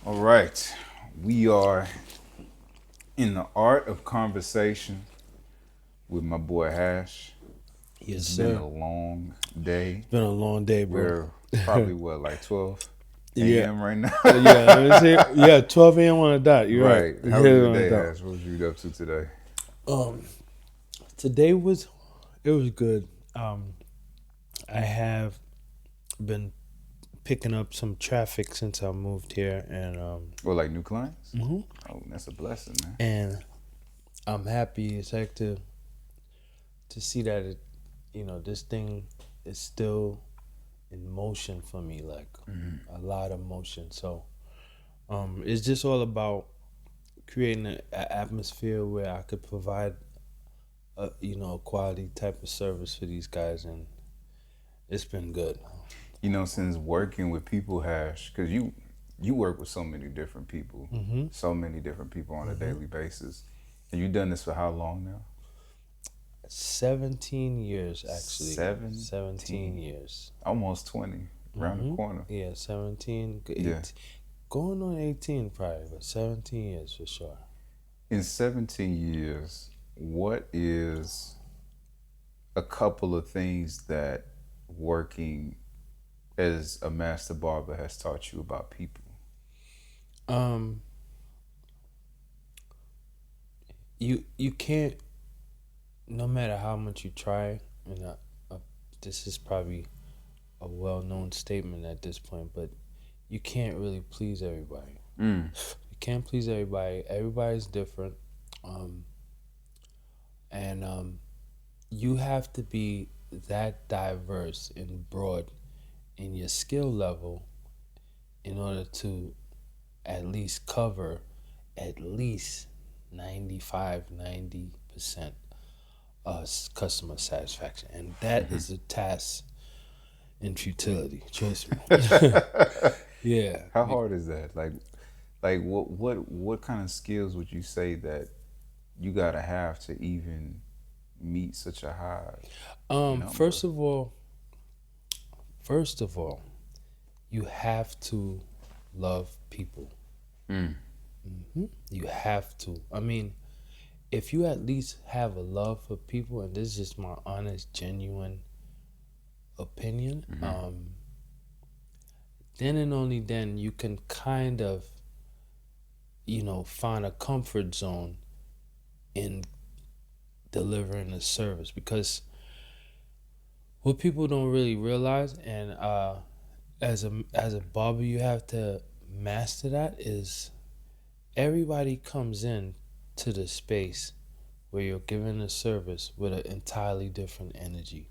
All right. We are in the art of conversation with my boy Hash. Yes, It's been sir. a long day. Been a long day, bro. We're probably what, like 12 Yeah. a.m. right now? Yeah, let me see. Yeah, 12 a.m. on the dot. You're right. Right. You How was hit it your on the day, dot. Hash? What was you up to today? Um, Today was good. I have been picking up some traffic since I moved here, and Well, like new clients? mhm. Oh, that's a blessing, man. and I'm happy. It's like to see that this thing is still in motion for me, like a lot of motion. So it's just all about creating an atmosphere where I could provide a quality type of service for these guys, and it's been good. Since working with people, Hash, because you work with so many different people, Mm-hmm. on a Mm-hmm. daily basis. And you done this for how long now? 17 years, actually. 17 17. years. Almost 20, around the Mm-hmm. corner. Yeah, 17, Yeah. 18, going on 18 probably, but 17 years for sure. In 17 years, what is a couple of things that working as a master barber has taught you about people? Um, you can't, no matter how much you try, and this is probably a well-known statement at this point, but you can't really please everybody. Mm. You can't please everybody. Everybody's different, um, and you have to be that diverse and broad in your skill level in order to at least cover at least 90% customer satisfaction, and that is a task in futility. Trust me. Yeah. How hard is that? Like what kind of skills would you say that you gotta have to even meet such a high number? First of all, first of all, you have to love people. Mm. You have to. I mean, if you at least have a love for people, and this is just my honest, genuine opinion, then and only then you can kind of, find a comfort zone in delivering a service. Because what people don't really realize, and as a barber, you have to master that, is everybody comes in to the space where you're giving a service with an entirely different energy.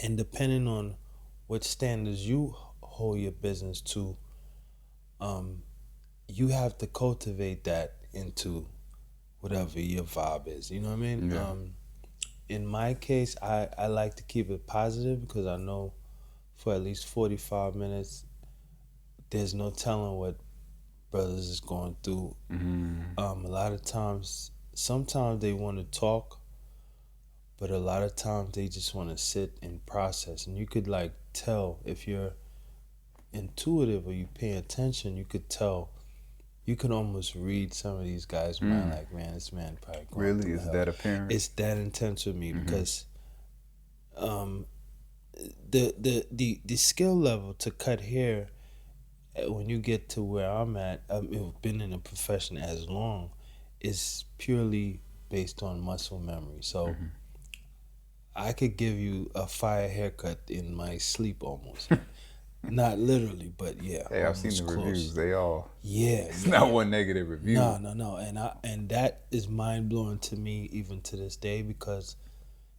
And depending on what standards you hold your business to, um, you have to cultivate that into whatever your vibe is. You know what I mean? Yeah. In my case, I like to keep it positive because I know for at least 45 minutes, there's no telling what brothers is going through. A lot of times, sometimes they want to talk, but a lot of times they just want to sit and process. And you could like tell if you're intuitive or you pay attention, you could tell. You can almost read some of these guys' mind, like, man, this man probably going Really? through Is hell. that apparent? It's that intense with me because um, the skill level to cut hair when you get to where I'm at, I've been in a profession as long, is purely based on muscle memory. So I could give you a fire haircut in my sleep almost. Not literally, but yeah, Hey, I've seen the almost reviews. close. They all Yeah, it's yeah, not yeah. one negative review. No, and that is mind blowing to me even to this day because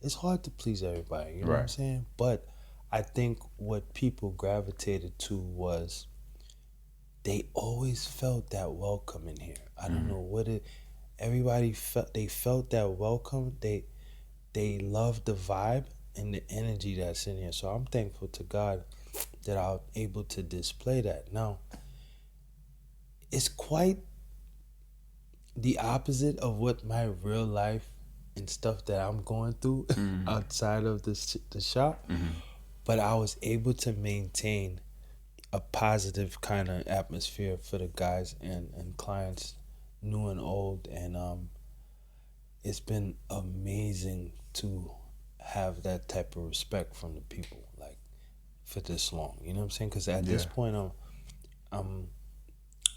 it's hard to please everybody. You know what I'm Right. saying? But I think what people gravitated to was they always felt that welcome in here. I don't know what it. Everybody felt they felt that welcome. They loved the vibe and the energy that's in here. So I'm thankful to God that I was able to display that. Now it's quite the opposite of what my real life and stuff that I'm going through outside of the shop. But I was able to maintain a positive kind of atmosphere for the guys and clients, new and old, and it's been amazing to have that type of respect from the people, like for this long. You know what I'm saying? Because at this Yeah. point, I'm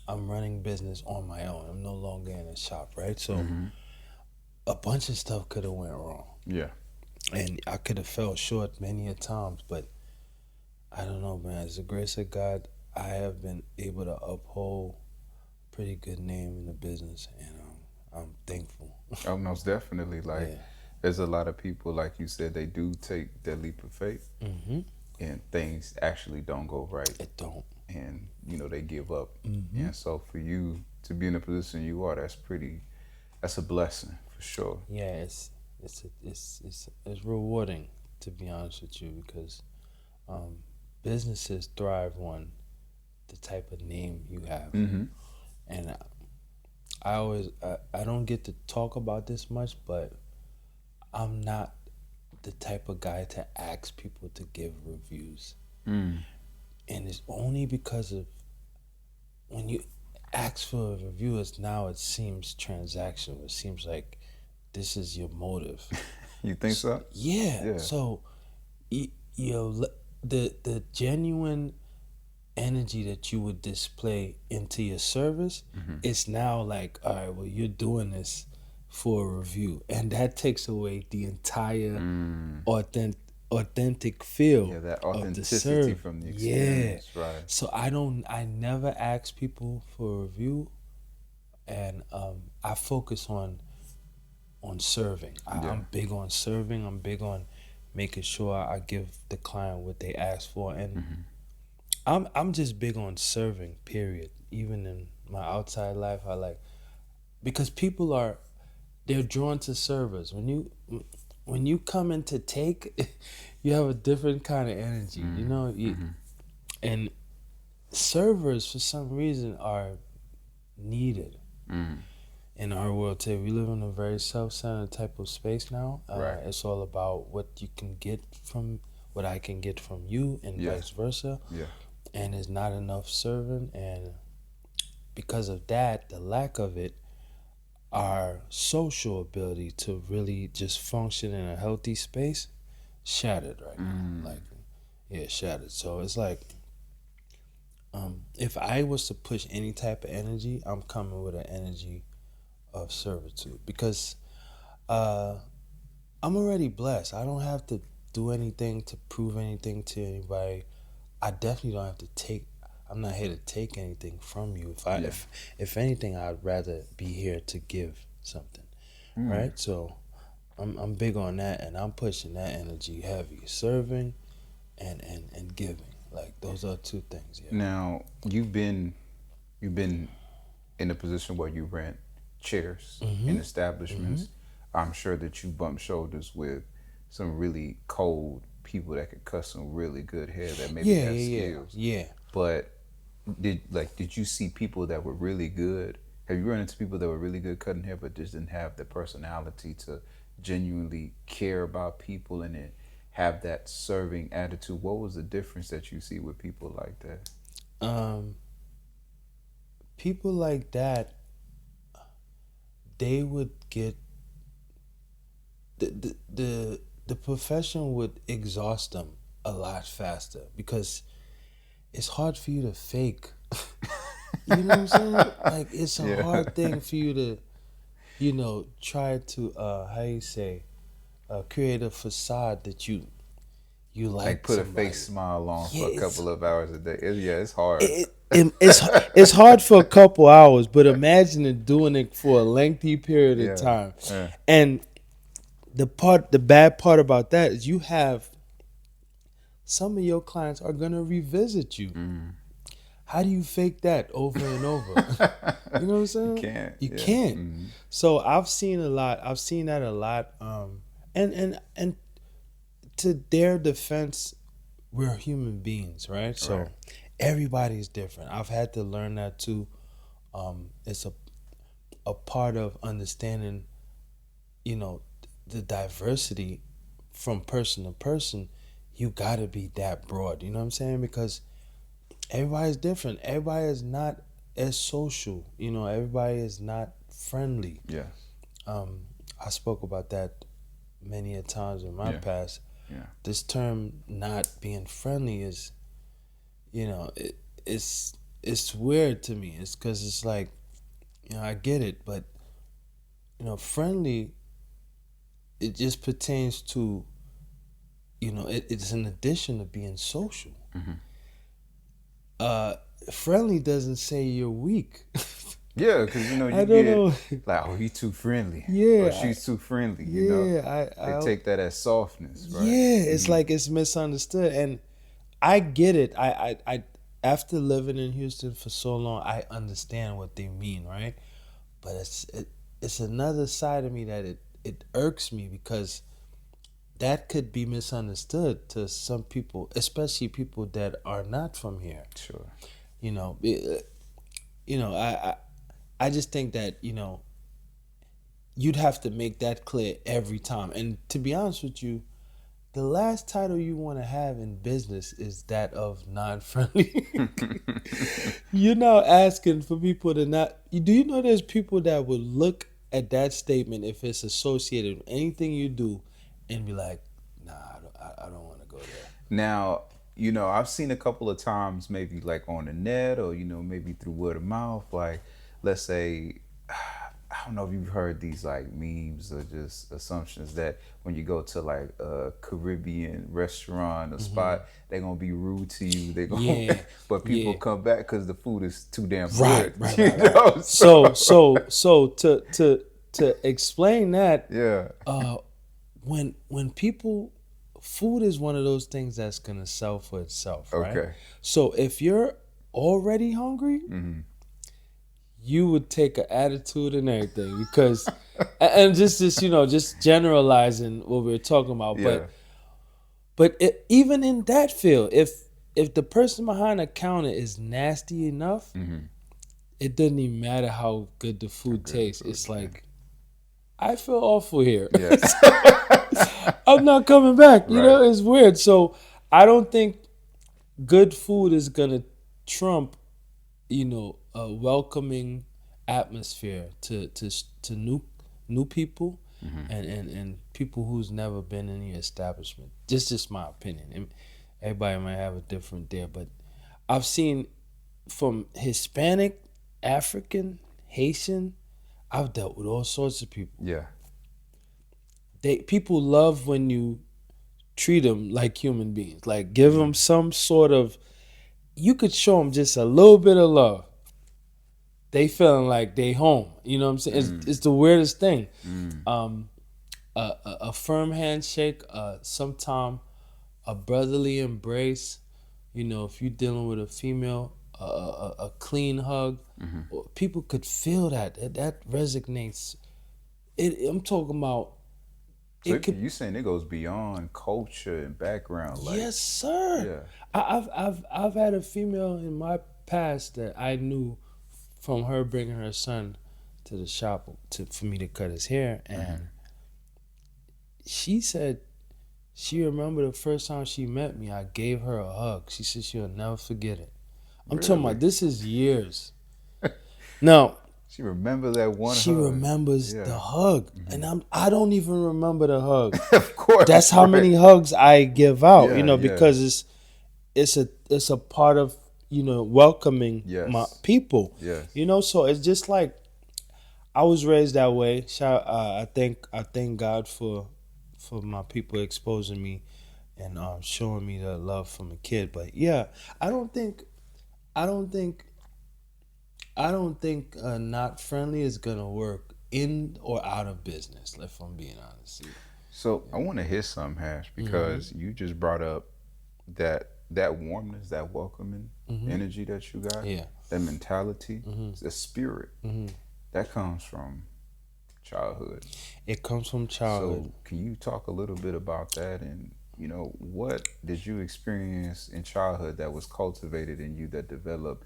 I'm running business on my own. I'm no longer in a shop, right? So Mm-hmm. a bunch of stuff could have went wrong, Yeah. and I could have fell short many a times. But I don't know, man. As the grace of God, I have been able to uphold a pretty good name in the business, and I'm thankful. Oh, most definitely. Like, Yeah. there's a lot of people, like you said, they do take that leap of faith, Mm-hmm. and things actually don't go right, It don't. and they give up. Mm-hmm. And so, for you to be in the position you are, that's a blessing for sure. Yeah, it's rewarding, to be honest with you, because um, businesses thrive on the type of name you have, Mm-hmm. and I don't get to talk about this much, but I'm not the type of guy to ask people to give reviews, Mm. and it's only because of when you ask for a review, it seems transactional. It seems like this is your motive. You think so? Yeah. Yeah. So you know, the genuine energy that you would display into your service, Mm-hmm. it's now like, all right, well, you're doing this for a review, and that takes away the entire Mm. authentic feel Yeah, that of the authenticity serve. from the Yeah. experience, right? So I never ask people for a review, and I focus on serving. Yeah. I'm big on serving. I'm big on making sure I give the client what they ask for, and Mm-hmm. I'm just big on serving. Period. Even in my outside life, I like, because they're drawn to servers. When you come in to take, you have a different kind of energy. Mm-hmm. And servers for some reason are needed Mm-hmm. in our world today. We live in a very self-centered type of space now. Right. It's all about what you can get from what I can get from you, and Yeah. vice versa. Yeah. And there's not enough serving, and because of that, the lack of it, our social ability to really just function in a healthy space shattered right now. Mm. Like, yeah, shattered. So it's like, if I was to push any type of energy, I'm coming with an energy of servitude, because uh, I'm already blessed. I don't have to do anything to prove anything to anybody. I definitely don't have to take. I'm not here to take anything from you. Yeah. If anything, I'd rather be here to give something, Mm. right? So I'm big on that, and I'm pushing that energy heavy, serving and giving. Like, those are two things. Yeah. Now you've been in a position where you rent chairs in Mm-hmm. Mm-hmm. establishments. I'm sure that you bump shoulders with some really cold people that could cut some really good hair that maybe Yeah, have yeah, yeah, skills. yeah. But did you see people that were really good? Have you run into people that were really good cutting hair but just didn't have the personality to genuinely care about people and then have that serving attitude? What was the difference that you see with people like that? Um, People like that, they would get the profession would exhaust them a lot faster, because it's hard for you to fake. You know what I'm saying? Like, it's a Yeah. hard thing for you to, try to how you say, create a facade that you Like like put a somebody. fake smile on Yeah, for a couple of hours a day. Yeah, it's hard. it's hard for a couple hours, but imagine it doing it for a lengthy period of Yeah. time. Yeah. And the bad part about that is you have some of your clients are gonna revisit you. Mm. How do you fake that over and over? You know what I'm You saying? can't. You Yeah. can't. Mm. So I've seen a lot. I've seen that a lot. And to their defense, we're human beings, right? Right. So everybody's different. I've had to learn that too. It's a part of understanding, you know, the diversity from person to person. You gotta be that broad. You know what I'm saying? Because everybody's different. Everybody is not as social. Everybody is not friendly. Yes. Um, I spoke about that many a times in my Yeah. past. Yeah. This term "not being friendly" is, it's weird to me. It's because it's like, I get it, but friendly, it just pertains to, it's an addition to being social. Mm-hmm. Uh, Friendly doesn't say you're weak. Yeah, because I you don't get know. like, oh, he's too friendly, or Yeah, she's too friendly. They I take that as softness, right? yeah. It's Mm-hmm. like it's misunderstood, and I get it. After living in Houston for so long, I understand what they mean, right? But it's another side of me that it irks me because that could be misunderstood to some people, especially people that are not from here. Sure. You know, it- I just think that you'd have to make that clear every time. And to be honest with you, the last title you want to have in business is that of non-friendly. You're now asking for people to not. Do you know there's people that would look at that statement if it's associated with anything you do, and be like, "Nah, I don't want to go there." Now, I've seen a couple of times, maybe like on the net, or maybe through word of mouth. Like, let's say, I don't know if you've heard these like memes or just assumptions that when you go to like a Caribbean restaurant or spot, they're gonna be rude to you. They're gonna, Yeah, but people yeah. come back because the food is too damn Right, good. right, You right, right. know, So to explain that, yeah. uh, when people, food is one of those things that's gonna sell for itself, right? Okay. So if you're already hungry, Mm-hmm. you would take an attitude and everything because, and just generalizing what we're talking about, Yeah. but even in that field, if the person behind the counter is nasty enough, Mm-hmm. it doesn't even matter how good the food Good tastes. food. It's like, I feel awful here. Yeah. I'm not coming back. Right. It's weird. So I don't think good food is gonna trump, a welcoming atmosphere to new people Mm-hmm. and people who's never been in the establishment. Just my opinion. And everybody might have a different there, but I've seen from Hispanic, African, Haitian. I've dealt with all sorts of people. Yeah. People love when you treat them like human beings. Like give them some sort of. You could show them just a little bit of love. They feeling like they home. You know what I'm saying? It's the weirdest thing. Mm. A firm handshake. Sometime a brotherly embrace. If you're dealing with a female, a clean hug. Mm-hmm. People could feel that resonates. I'm talking about. So It could. you saying it goes beyond culture and background, like Yes, sir. yeah. I've had a female in my past that I knew from her bringing her son to the shop for me to cut his hair, and she said she remembered the first time she met me. I gave her a hug. She said she'll never forget it. I'm talking Really? about this is years. Now She remember that one she hug. remembers Yeah. the hug, and I don't even remember the hug. Of course. That's how right. many hugs I give out, Yeah, yeah. because it's a part of welcoming Yes. my people. Yes. So it's just like I was raised that way. I thank God for my people exposing me and showing me the love from a kid. But yeah, I don't think I don't think not friendly is gonna work in or out of business. If I'm being honest. So I want to hit some hash because you just brought up that warmness, that welcoming energy that you got, Yeah. that mentality, the spirit that comes from childhood. It comes from childhood. So can you talk a little bit about that, and what did you experience in childhood that was cultivated in you that developed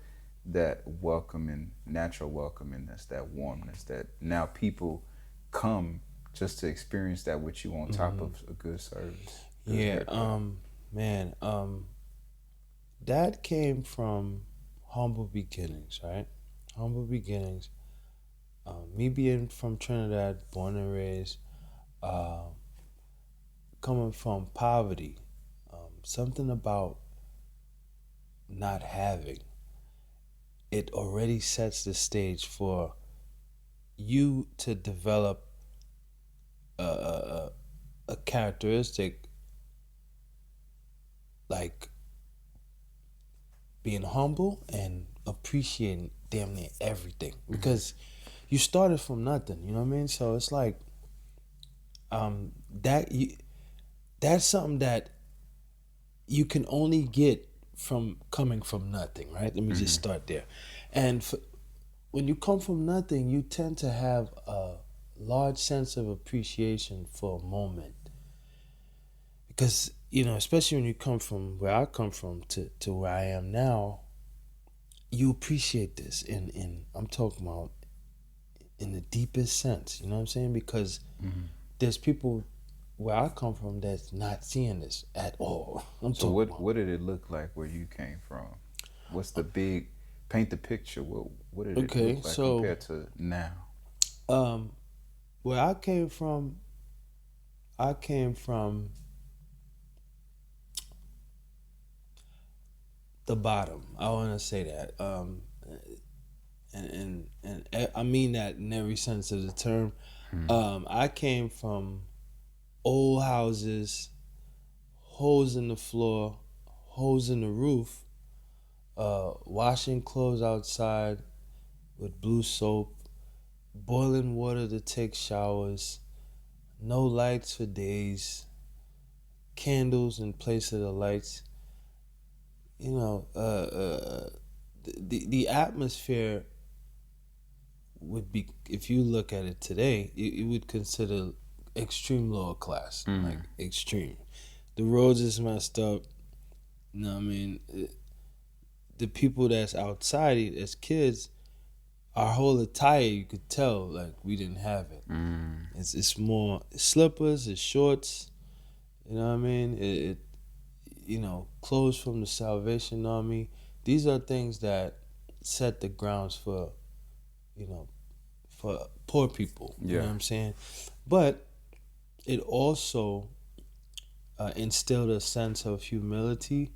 that welcoming, natural welcomingness, that warmness that now people come just to experience that with you on top of a good service? Yeah, man. that came from humble beginnings, right? Humble beginnings. Me being from Trinidad, born and raised, uh, coming from poverty, something about not having it already sets the stage for you to develop a, a characteristic like being humble and appreciating damn near everything because you started from nothing. You know what I mean? So it's like that you that's something that you can only get from coming from nothing, right? Let me just Mm-hmm. start there. And when you come from nothing, you tend to have a large sense of appreciation for a moment because especially when you come from where I come from to where I am now, you appreciate this, and I'm talking about in the deepest sense. You know what I'm saying? Because Mm-hmm. there's people where I come from that's not seeing this at all. I'm So talking what about. what did it look like where you came from? What's the big paint the picture? What did it Okay, look like so compared to now? um, where I came from the bottom. I want to say that, and I mean that in every sense of the term. Mm-hmm. I came from old houses, holes in the floor, holes in the roof, washing clothes outside with blue soap, boiling water to take showers, no lights for days, candles in place of the lights. You know, the atmosphere would be, if you look at it today, you would consider extreme lower class, Mm-hmm. like extreme. The roads is messed up. You know what I mean? The people that's outside as kids, our whole attire, you could tell like we didn't have it. Mm-hmm. It's more slippers, it's shorts. You know what I mean? Clothes from the Salvation Army. These are things that set the grounds for you know for poor people. You know Yeah. what I'm saying? But it also instilled a sense of humility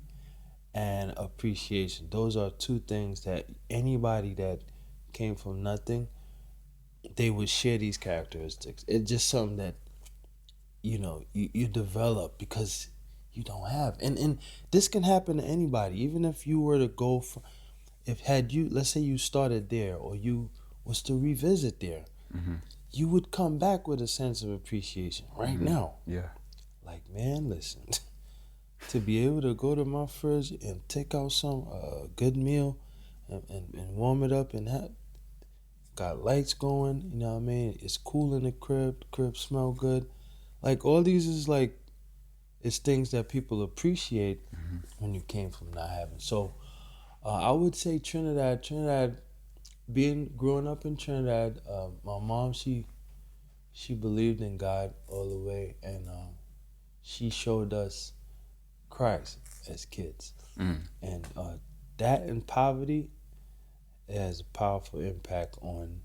and appreciation. Those are two things that anybody that came from nothing, they would share these characteristics. It's just something that you develop because you don't have, and this can happen to anybody. Even if you were to go for, if had you, let's say you started there or you was to revisit there, Mm-hmm. you would come back with a sense of appreciation right Mm-hmm. now. Yeah. Like, man, listen, to be able to go to my fridge and take out some good meal and warm it up and have got lights going, you know what I mean? It's cool in the crib smell good. Like all these is like it's things that people appreciate Mm-hmm. when you came from not having. So I would say Trinidad, being growing up in Trinidad, my mom she believed in God all the way, and she showed us Christ as kids, Mm-hmm. and that in poverty has a powerful impact on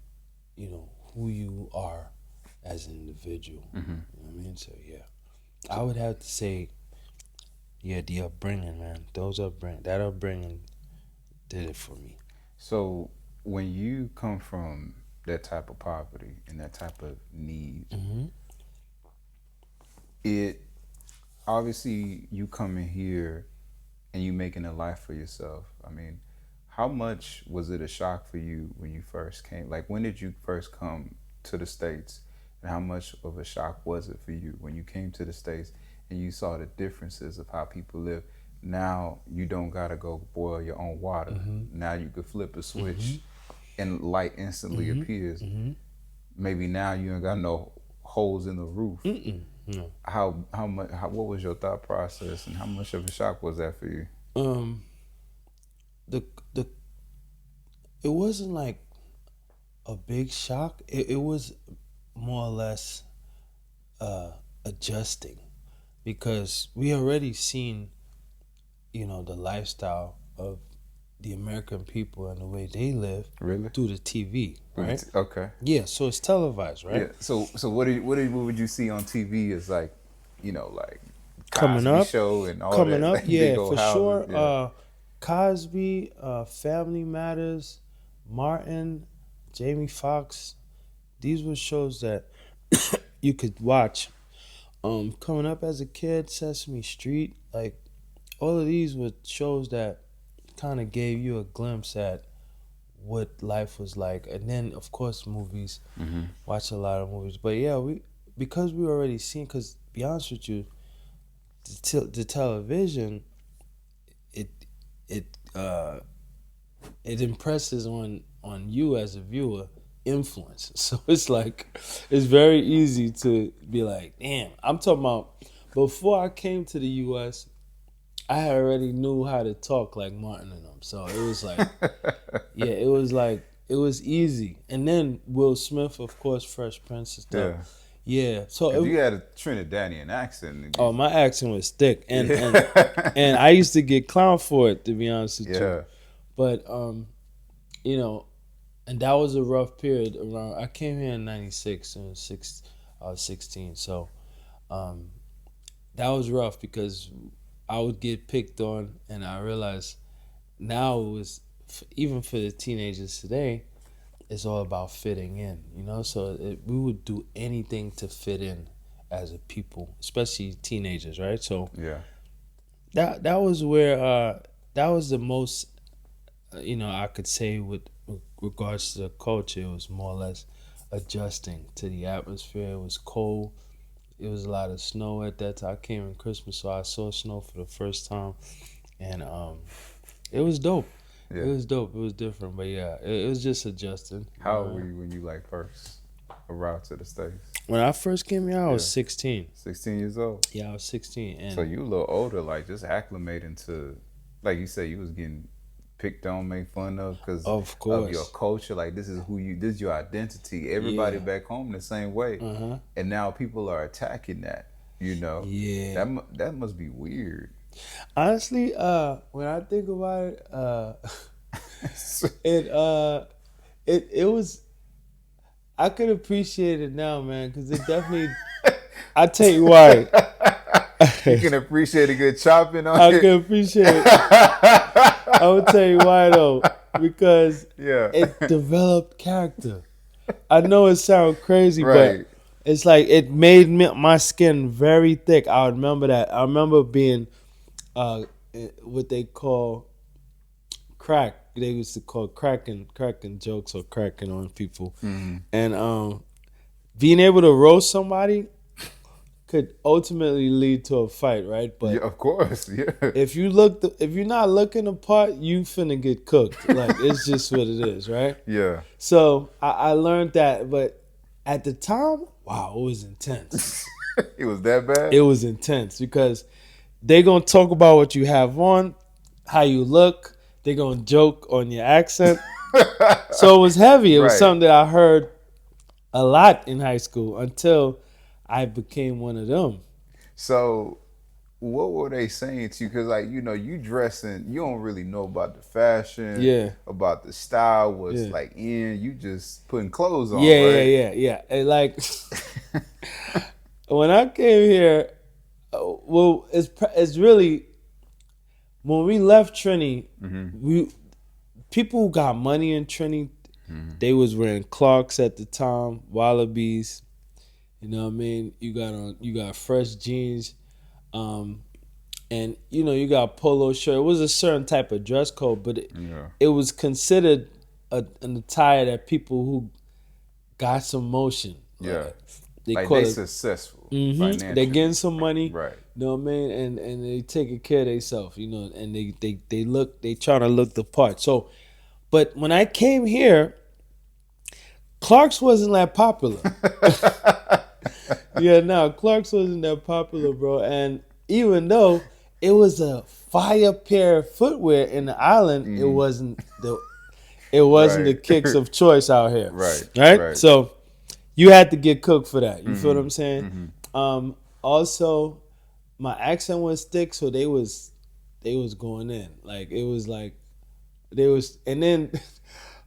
who you are as an individual. Mm-hmm. You know what I mean? So yeah, I would have to say, yeah, the upbringing, man. That upbringing did it for me. So when you come from that type of poverty and that type of need, Hmm. it obviously you coming here and you making a life for yourself. I mean, how much was it a shock for you when you first came? Like, when did you first come to the States? And how much of a shock was it for you when you came to the States and you saw the differences of how people live? Now you don't gotta go boil your own water. Hmm. Now you could flip a Hmm. switch and light instantly Hmm. appears. Hmm. Maybe now you ain't got no holes in the roof. Mm-mm. No. How much? What was your thought process, and how much of a shock was that for you? Um. The the it wasn't like a big shock. It was more or less uh adjusting because we already seen the lifestyle of the American people and the way they live Really? through the TV, right? Okay. Yeah, so it's televised, Yeah. right? So what would you see on TV is like, like Coming Cosby up, Show and all coming that, up, like big yeah, old for houses. sure. Yeah. Cosby, Family Matters, Martin, Jamie Foxx. These were shows that you could watch. Coming up as a kid, Sesame Street, like all of these were shows that kind of gave you a glimpse at what life was like, and then of course movies. Mm-hmm. Watch a lot of movies, but yeah, because we already seen. Because be honest with you, the television, it it uh it impresses on you as a viewer influence. So it's like it's very easy to be like, damn. I'm talking about before I came to the U.S. I had already knew how to talk like Martin and them. So it was like, yeah, it was easy. And then Will Smith, of course, Fresh Prince and stuff. Yeah. Yeah. So Cause you had a Trinidadian accent. oh, my accent was thick, and Yeah. and I used to get clowned for it, to be honest with you. Yeah. But you know, and that was a rough period around. I came here in '96 and I was 16, so that was rough because I would get picked on, and I realized now it was even for the teenagers today, it's all about fitting in, So we would do anything to fit in as a people, especially teenagers, right? So Yeah. that was where that was the most, I could say with regards to the culture, it was more or less adjusting to the atmosphere. It was cold. It was a lot of snow at that time. I came in Christmas, so I saw snow for the first time, and it was dope. Yeah. It was dope. It was different, but yeah, it was just adjusting. How old were you when you like first arrived to the States? When I first came here, I was 16. 16 years old. Yeah, I was 16, and So you a little older, like just acclimating to, like you said, you was getting picked on, made fun of because of of course, your culture. Like this is your identity. Everybody Yeah. back home the same way, and now people are attacking that. Yeah. That must be weird. Honestly, when I think about it, it was. I could appreciate it now, man, because it definitely. I tell you why. You can appreciate a good chopping on I it. can appreciate it. I will tell you why though, because Yeah. it developed character. I know it sounds crazy, Right. but it's like it made my skin very thick. I remember that. I remember being what they call crack. They used to call cracking jokes or cracking on people, and being able to roast somebody could ultimately lead to a fight, right? But Yeah, of course. Yeah. if you're not looking the part, you finna get cooked. Like it's just what it is, right? Yeah. So I learned that, but at the time, wow, it was intense. It was that bad? It was intense because they gonna talk about what you have on, how you look. They gonna joke on your accent. So it was heavy. It was Right. something that I heard a lot in high school until I became one of them. So, what were they saying to you? Because, like, you dressing, you don't really know about the fashion, Yeah. about the style, what's Yeah. like in. You just putting clothes on, Yeah, right? yeah. And like when I came here, well, it's really when we left Trini, we people who got money in Trini, they was wearing Clarks at the time, Wallabies. You know what I mean? You got fresh jeans, and you got polo shirt. It was a certain type of dress code, but it was considered an attire that people who got some motion. Yeah. They Like call they it. successful They financially. getting some money. Right. You know what I mean? And they taking care of themselves, and they trying to look the part. So, but when I came here, Clark's wasn't that popular. Yeah, no, Clark's wasn't that popular, bro. And even though it was a fire pair of footwear in the island, it wasn't the Right. kicks of choice out here. Right. Right? So you had to get cooked for that. You feel what I'm saying? Also, my accent was thick, so they was they was going in. Like it was like they was, and then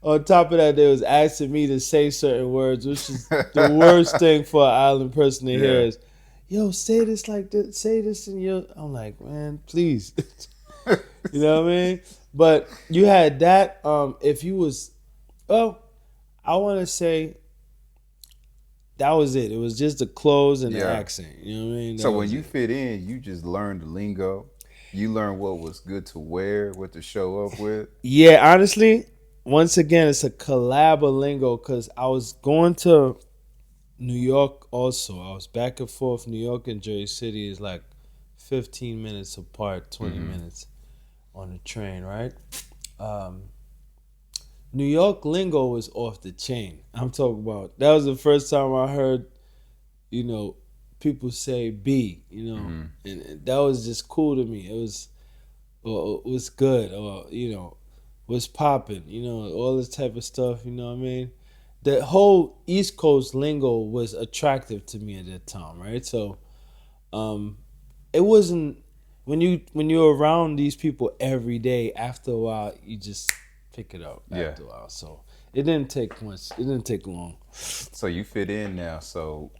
on top of that, they was asking me to say certain words, which is the worst thing for an island person to hear Yeah. is, "Yo, say this like this, say this in your." I'm like, man, please, you know what I mean? But you had that. If you was, well, I want to say that was it. It was just the clothes and the Yeah. accent. You know what I mean? So That when was you it. fit in, you just learned the lingo. You learned what was good to wear, what to show up with. Yeah, honestly, once again, it's a collab of lingo because I was going to New York also. I was back and forth. New York and Jersey City is like 15 minutes apart, 20 Mm-hmm. minutes on the train, right? Um, New York lingo was off the chain. I'm talking about that was the first time I heard, you know, people say B, Mm-hmm. and that was just cool to me. It was good, or was popping, all this type of stuff. You know what I mean? The whole East Coast lingo was attractive to me at that time, right? So, um, it wasn't when you're around these people every day. After a while, you just pick it up. Yeah. After a while, so it didn't take much. It didn't take long. So you fit in now. So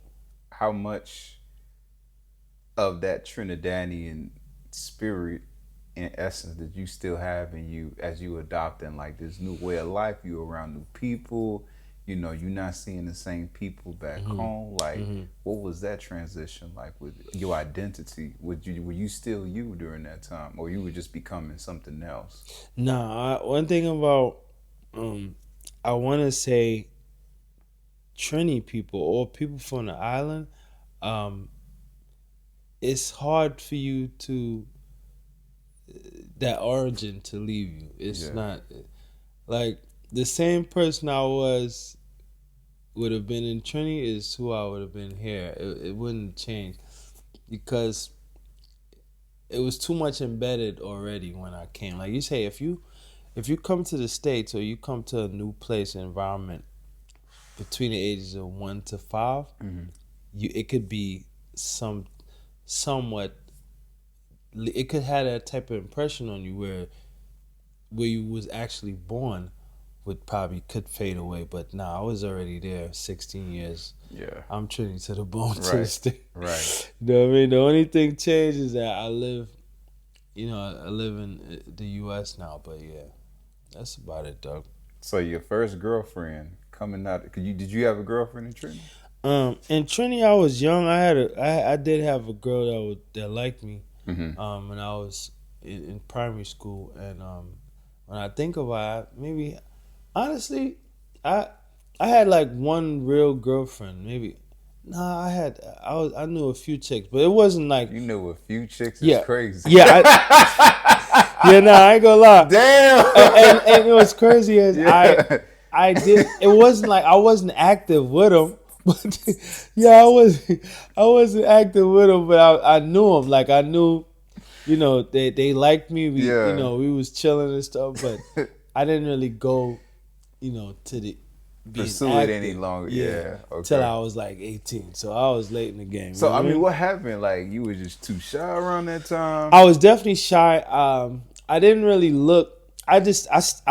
how much of that Trinidadian spirit in essence that you still have in you as you adopting like this new way of life, you around new people, you're not seeing the same people back home. Like what was that transition like with your identity? Were you still you during that time, or you were just becoming something else? Nah, one thing about I want to say Trini people or people from the island, um, it's hard for you to that origin to leave you. It's Yeah. not like the same person I was would have been in Trini is who I would have been here. It wouldn't change because it was too much embedded already when I came. Like you say, if you come to the States or you come to a new place environment between the ages of 1 to 5, Mm-hmm. it could be somewhat it could have that type of impression on you where you was actually born would probably could fade away. But nah, I was already there 16 years. Yeah. I'm Trinity to the bone to the Right. state. Right. You know what I mean? The only thing changed is that I live in the U.S. now. But yeah, that's about it, Doug. So your first girlfriend coming out, did you have a girlfriend in Trinidad? In Trinity, I was young. I did have a girl that liked me. Mm-hmm. When I was in primary school, and when I think about it, maybe honestly, I I had like one real girlfriend. Maybe nah, I knew a few chicks, but it wasn't like You know a few chicks is yeah crazy. yeah yeah. Nah, I ain't gonna lie. Damn. And it was crazy as Yeah. I did. It wasn't like I wasn't active with them, but yeah, I wasn't active with them, but I knew them. Like I knew, they liked me. Yeah. We was chilling and stuff, but I didn't really go, to the being Pursue it any active. longer. Yeah, Yeah. till Okay. I was like 18. So I was late in the game. You So know I what I mean, mean? what happened? Like you were just too shy around that time. I was definitely shy. I didn't really look. I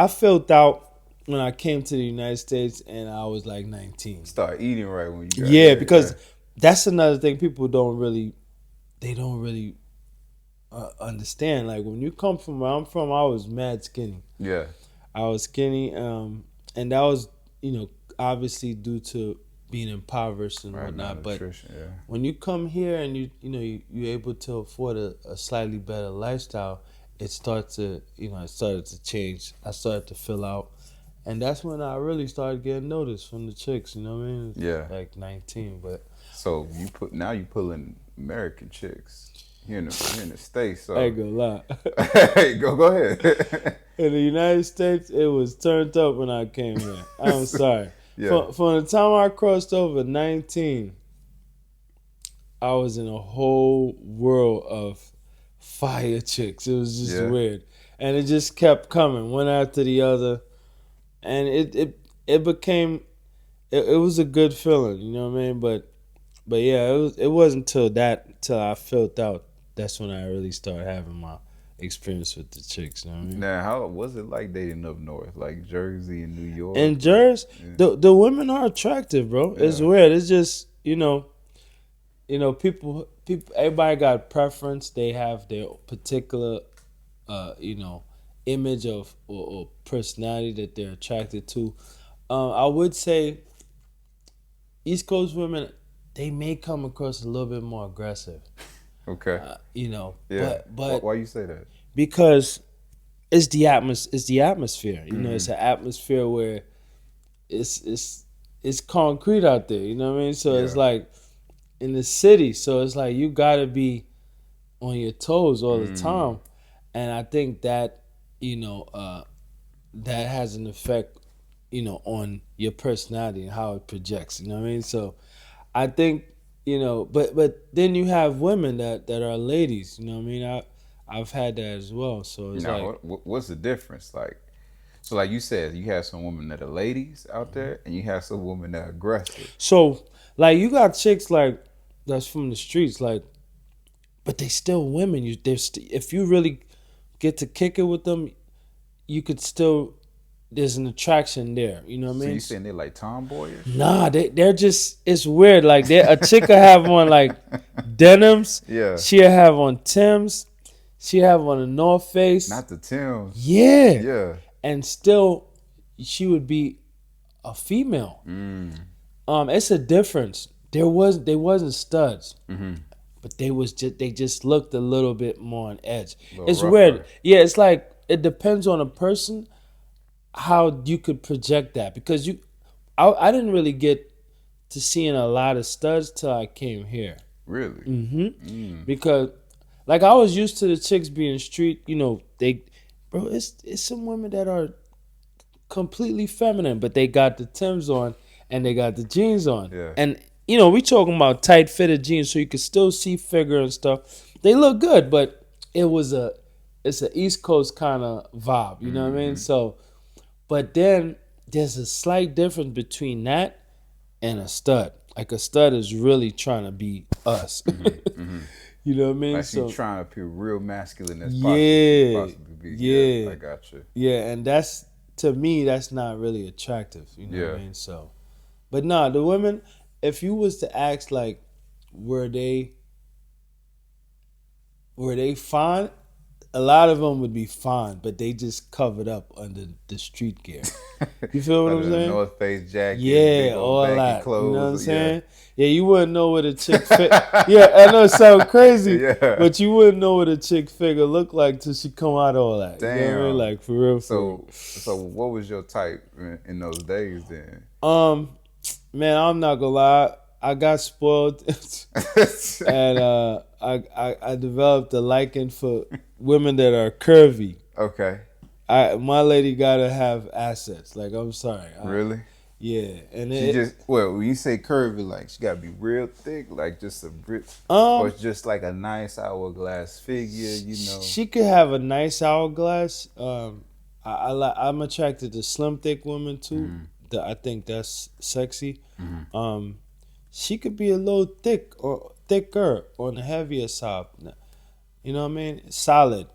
filled out when I came to the United States, and I was like 19. Start eating right when you got Yeah, here. because that's another thing people don't really understand. Like when you come from where I'm from, I was mad skinny. Yeah. I was skinny, and that was obviously due to being impoverished and Right. whatnot. But Malnutrition. Yeah. when you come here and you're able to afford a slightly better lifestyle, it started to change. I started to fill out, and that's when I really started getting noticed from the chicks. You know what I mean? Yeah. Like 19, but So you pulling American chicks here in the States. So I ain't gonna lie. hey, go ahead. In the United States, it was turned up when I came here. I'm sorry. Yeah. From the time I crossed over 19, I was in a whole world of fire chicks. It was just Yeah. weird, and it just kept coming one after the other, and it became it was a good feeling. You know what I mean? But yeah, it wasn't till I filled out. That's when I really started having experience with the chicks. You know what I mean? Now, how was it like dating up north, like Jersey and New York? And Jersey, Yeah. the women are attractive, bro. It's Yeah. weird. It's just people. Everybody got preference. They have their particular, image of or personality that they're attracted to. I would say East Coast women, they may come across a little bit more aggressive. Okay. Yeah. But Why you say that? because it's the atmosphere. It's Mhm. an atmosphere where it's concrete out there. You know what I mean? So it's Yeah. like in the city. So it's like you gotta be on your toes all the Mm. time, and I think that that has an effect, on your personality and how it projects. You know what I mean? So I think but then you have women that are ladies. You know what I mean? I've had that as well. So it's Now, like what's the difference? Like, so like you said, you have some women that are ladies out there, and you have some women that are aggressive. so like you got chicks like that's from the streets like, but they still women. If you really get to kick it with them, you could still there's an attraction there. You know what I So mean? you saying they're like tomboyish? Nah, they're just it's weird. Like a chick could have on like denims. Yeah. She'll have on Tims. She'll have on a North Face. Not the Tims. Yeah. Yeah. And still she would be a female. Mm. It's a difference. They wasn't studs. Mm-hmm. But they just looked a little bit more on edge. It's Rougher. weird. Yeah, it's like it depends on a person how you could project that because I didn't really get to seeing a lot of studs till I came here. Really? Mm-hmm. Because like I was used to the chicks being street, it's some women that are completely feminine, but they got the Timbs on and they got the jeans on. Yeah. And we talking about tight fitted jeans so you can still see figure and stuff. They look good, but it's an East Coast kind of vibe, you know what I mean? So but then there's a slight difference between that and a stud. Like a stud is really trying to be us. You know what I mean? Like she's trying to appear real masculine as Yeah, possibly be. yeah. I got you. Yeah, and that's to me that's not really attractive. You know what I Yeah. mean? So, but nah, the women. If you was to ask like, were they fine? A lot of them would be fine, but they just covered up under the street gear. You feel what I'm Under the saying? North Face jacket, Yeah, big all old baggy that. clothes. You know what I'm saying? Yeah, you wouldn't know what a chick fit. Yeah, I know it sounds crazy, Yeah. but you wouldn't know what a chick figure looked like till she come out of all that. Damn. You know what I mean? Like for real. So what was your type in those days then? Man, I'm not gonna lie. I got spoiled, and I developed a liking for women that are curvy. Okay. My lady gotta have assets. Like I'm sorry. Really? Yeah, and when you say curvy, like she gotta be real thick, like just a brit, Um, or it's just like a nice hourglass figure, she could have a nice hourglass. I'm attracted to slim, thick women too. I think that's sexy. She could be a little thick or thicker on the heavier side. You know what I mean? Solid.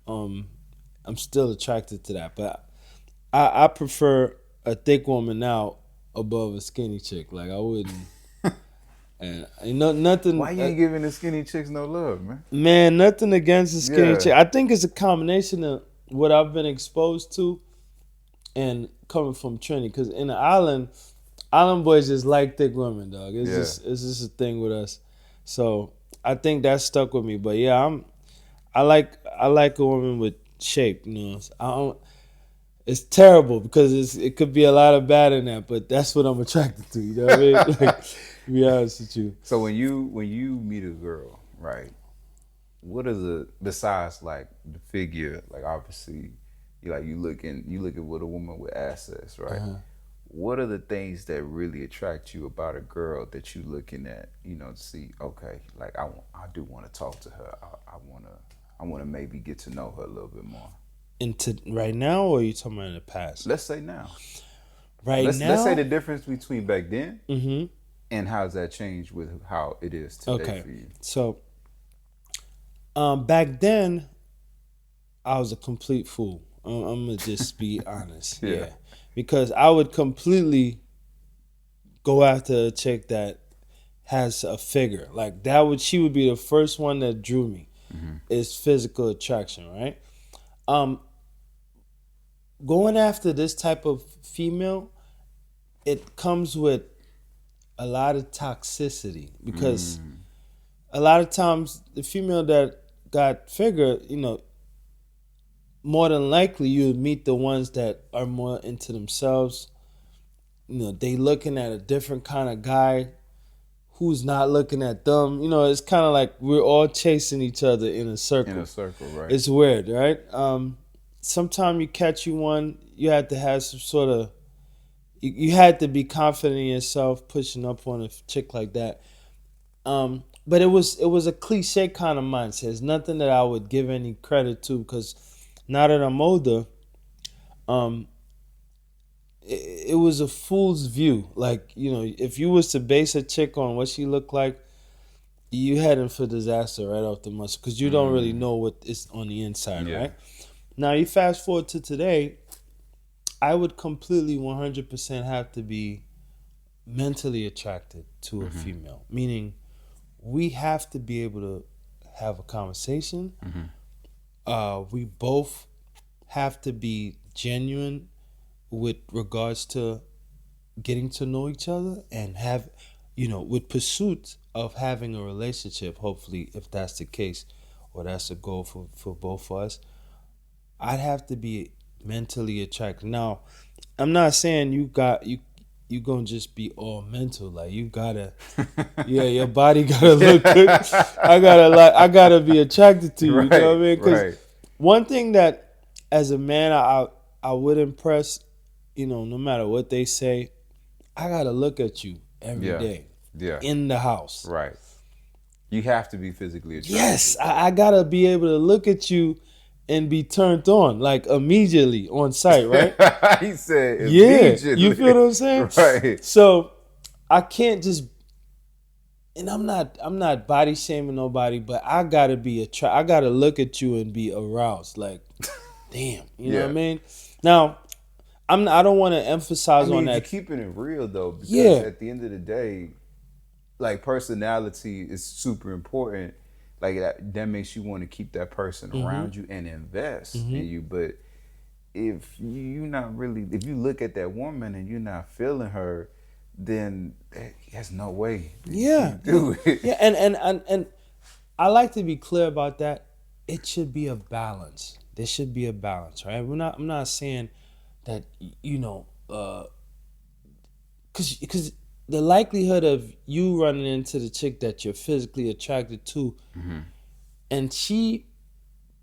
I'm still attracted to that, but I prefer a thick woman now above a skinny chick. Like I wouldn't. And nothing. Why you ain't giving the skinny chicks no love, man? Man, nothing against the skinny Yeah. chick. I think it's a combination of what I've been exposed to and coming from Trinity. Because in the island boys just like thick women, dog. It's just a thing with us. So I think that stuck with me. But yeah, I like a woman with shape. I don't. It's terrible because it could be a lot of bad in that, but that's what I'm attracted to. You know what I mean? Like, to be honest with you. So when you meet a girl, right? What is besides like the figure? Like obviously, you look at what a woman with assets, right? What are the things that really attract you about a girl that you looking at? To see, okay, like I do want to talk to her. I want to maybe get to know her a little bit more. Into right now, or are you talking about in the past? Let's say now. Let's say the difference between back then Mm-hmm. and how's that changed with how it is today for you. So, back then, I was a complete fool. I'm gonna just be honest. Yeah. Yeah, because I would completely go after a chick that has a figure like that. Would She would be the first one that drew me. Mm-hmm. Is physical attraction, right? Um, Going after this type of female, it comes with a lot of toxicity because a lot of times the female that got figure, more than likely you would meet the ones that are more into themselves. They looking at a different kind of guy who's not looking at them. It's kind of like we're all chasing each other in a In circle. a circle, right? It's weird, right? Sometime you catch you one, you had to have some sort of, you had to be confident in yourself, pushing up on a chick like that. But it was a cliche kind of mindset. It's nothing that I would give any credit to because now that I'm older, um, it was a fool's view. Like, if you was to base a chick on what she looked like, you heading for disaster right off the muscle because you don't really know what is on the inside, Yeah. right? Now you fast forward to today, I would completely 100% have to be mentally attracted to a female, meaning we have to be able to have a conversation. We both have to be genuine with regards to getting to know each other and have, with pursuit of having a relationship, hopefully, if that's the case or that's a goal for both of us, I'd have to be mentally attracted. Now, I'm not saying you gonna just be all mental. Like you gotta, yeah, your body gotta look good. I gotta be attracted to you. You know what I mean? Because Right. one thing that as a man I would impress, no matter what they say, I gotta look at you every Yeah. day Yeah. in the house. Right. You have to be physically attracted. Yes, I gotta be able to look at you and be turned on like immediately on sight, right? He said Yeah, immediately. you feel what I'm saying? Right. So I can't just, and I'm not body shaming nobody, but I gotta be I gotta look at you and be aroused. Like, damn, you know what I Yeah. mean? Now, I don't want to emphasize on you're that. keeping it real though, because Yeah. at the end of the day, like personality is super important. Like that makes you want to keep that person around you and invest in you. But if you not really, if you look at that woman and you're not feeling her, then there's no way Yeah, you do it. yeah, and I like to be clear about that. It should be a balance. There should be a balance, right? I'm not saying that because the likelihood of you running into the chick that you're physically attracted to, and she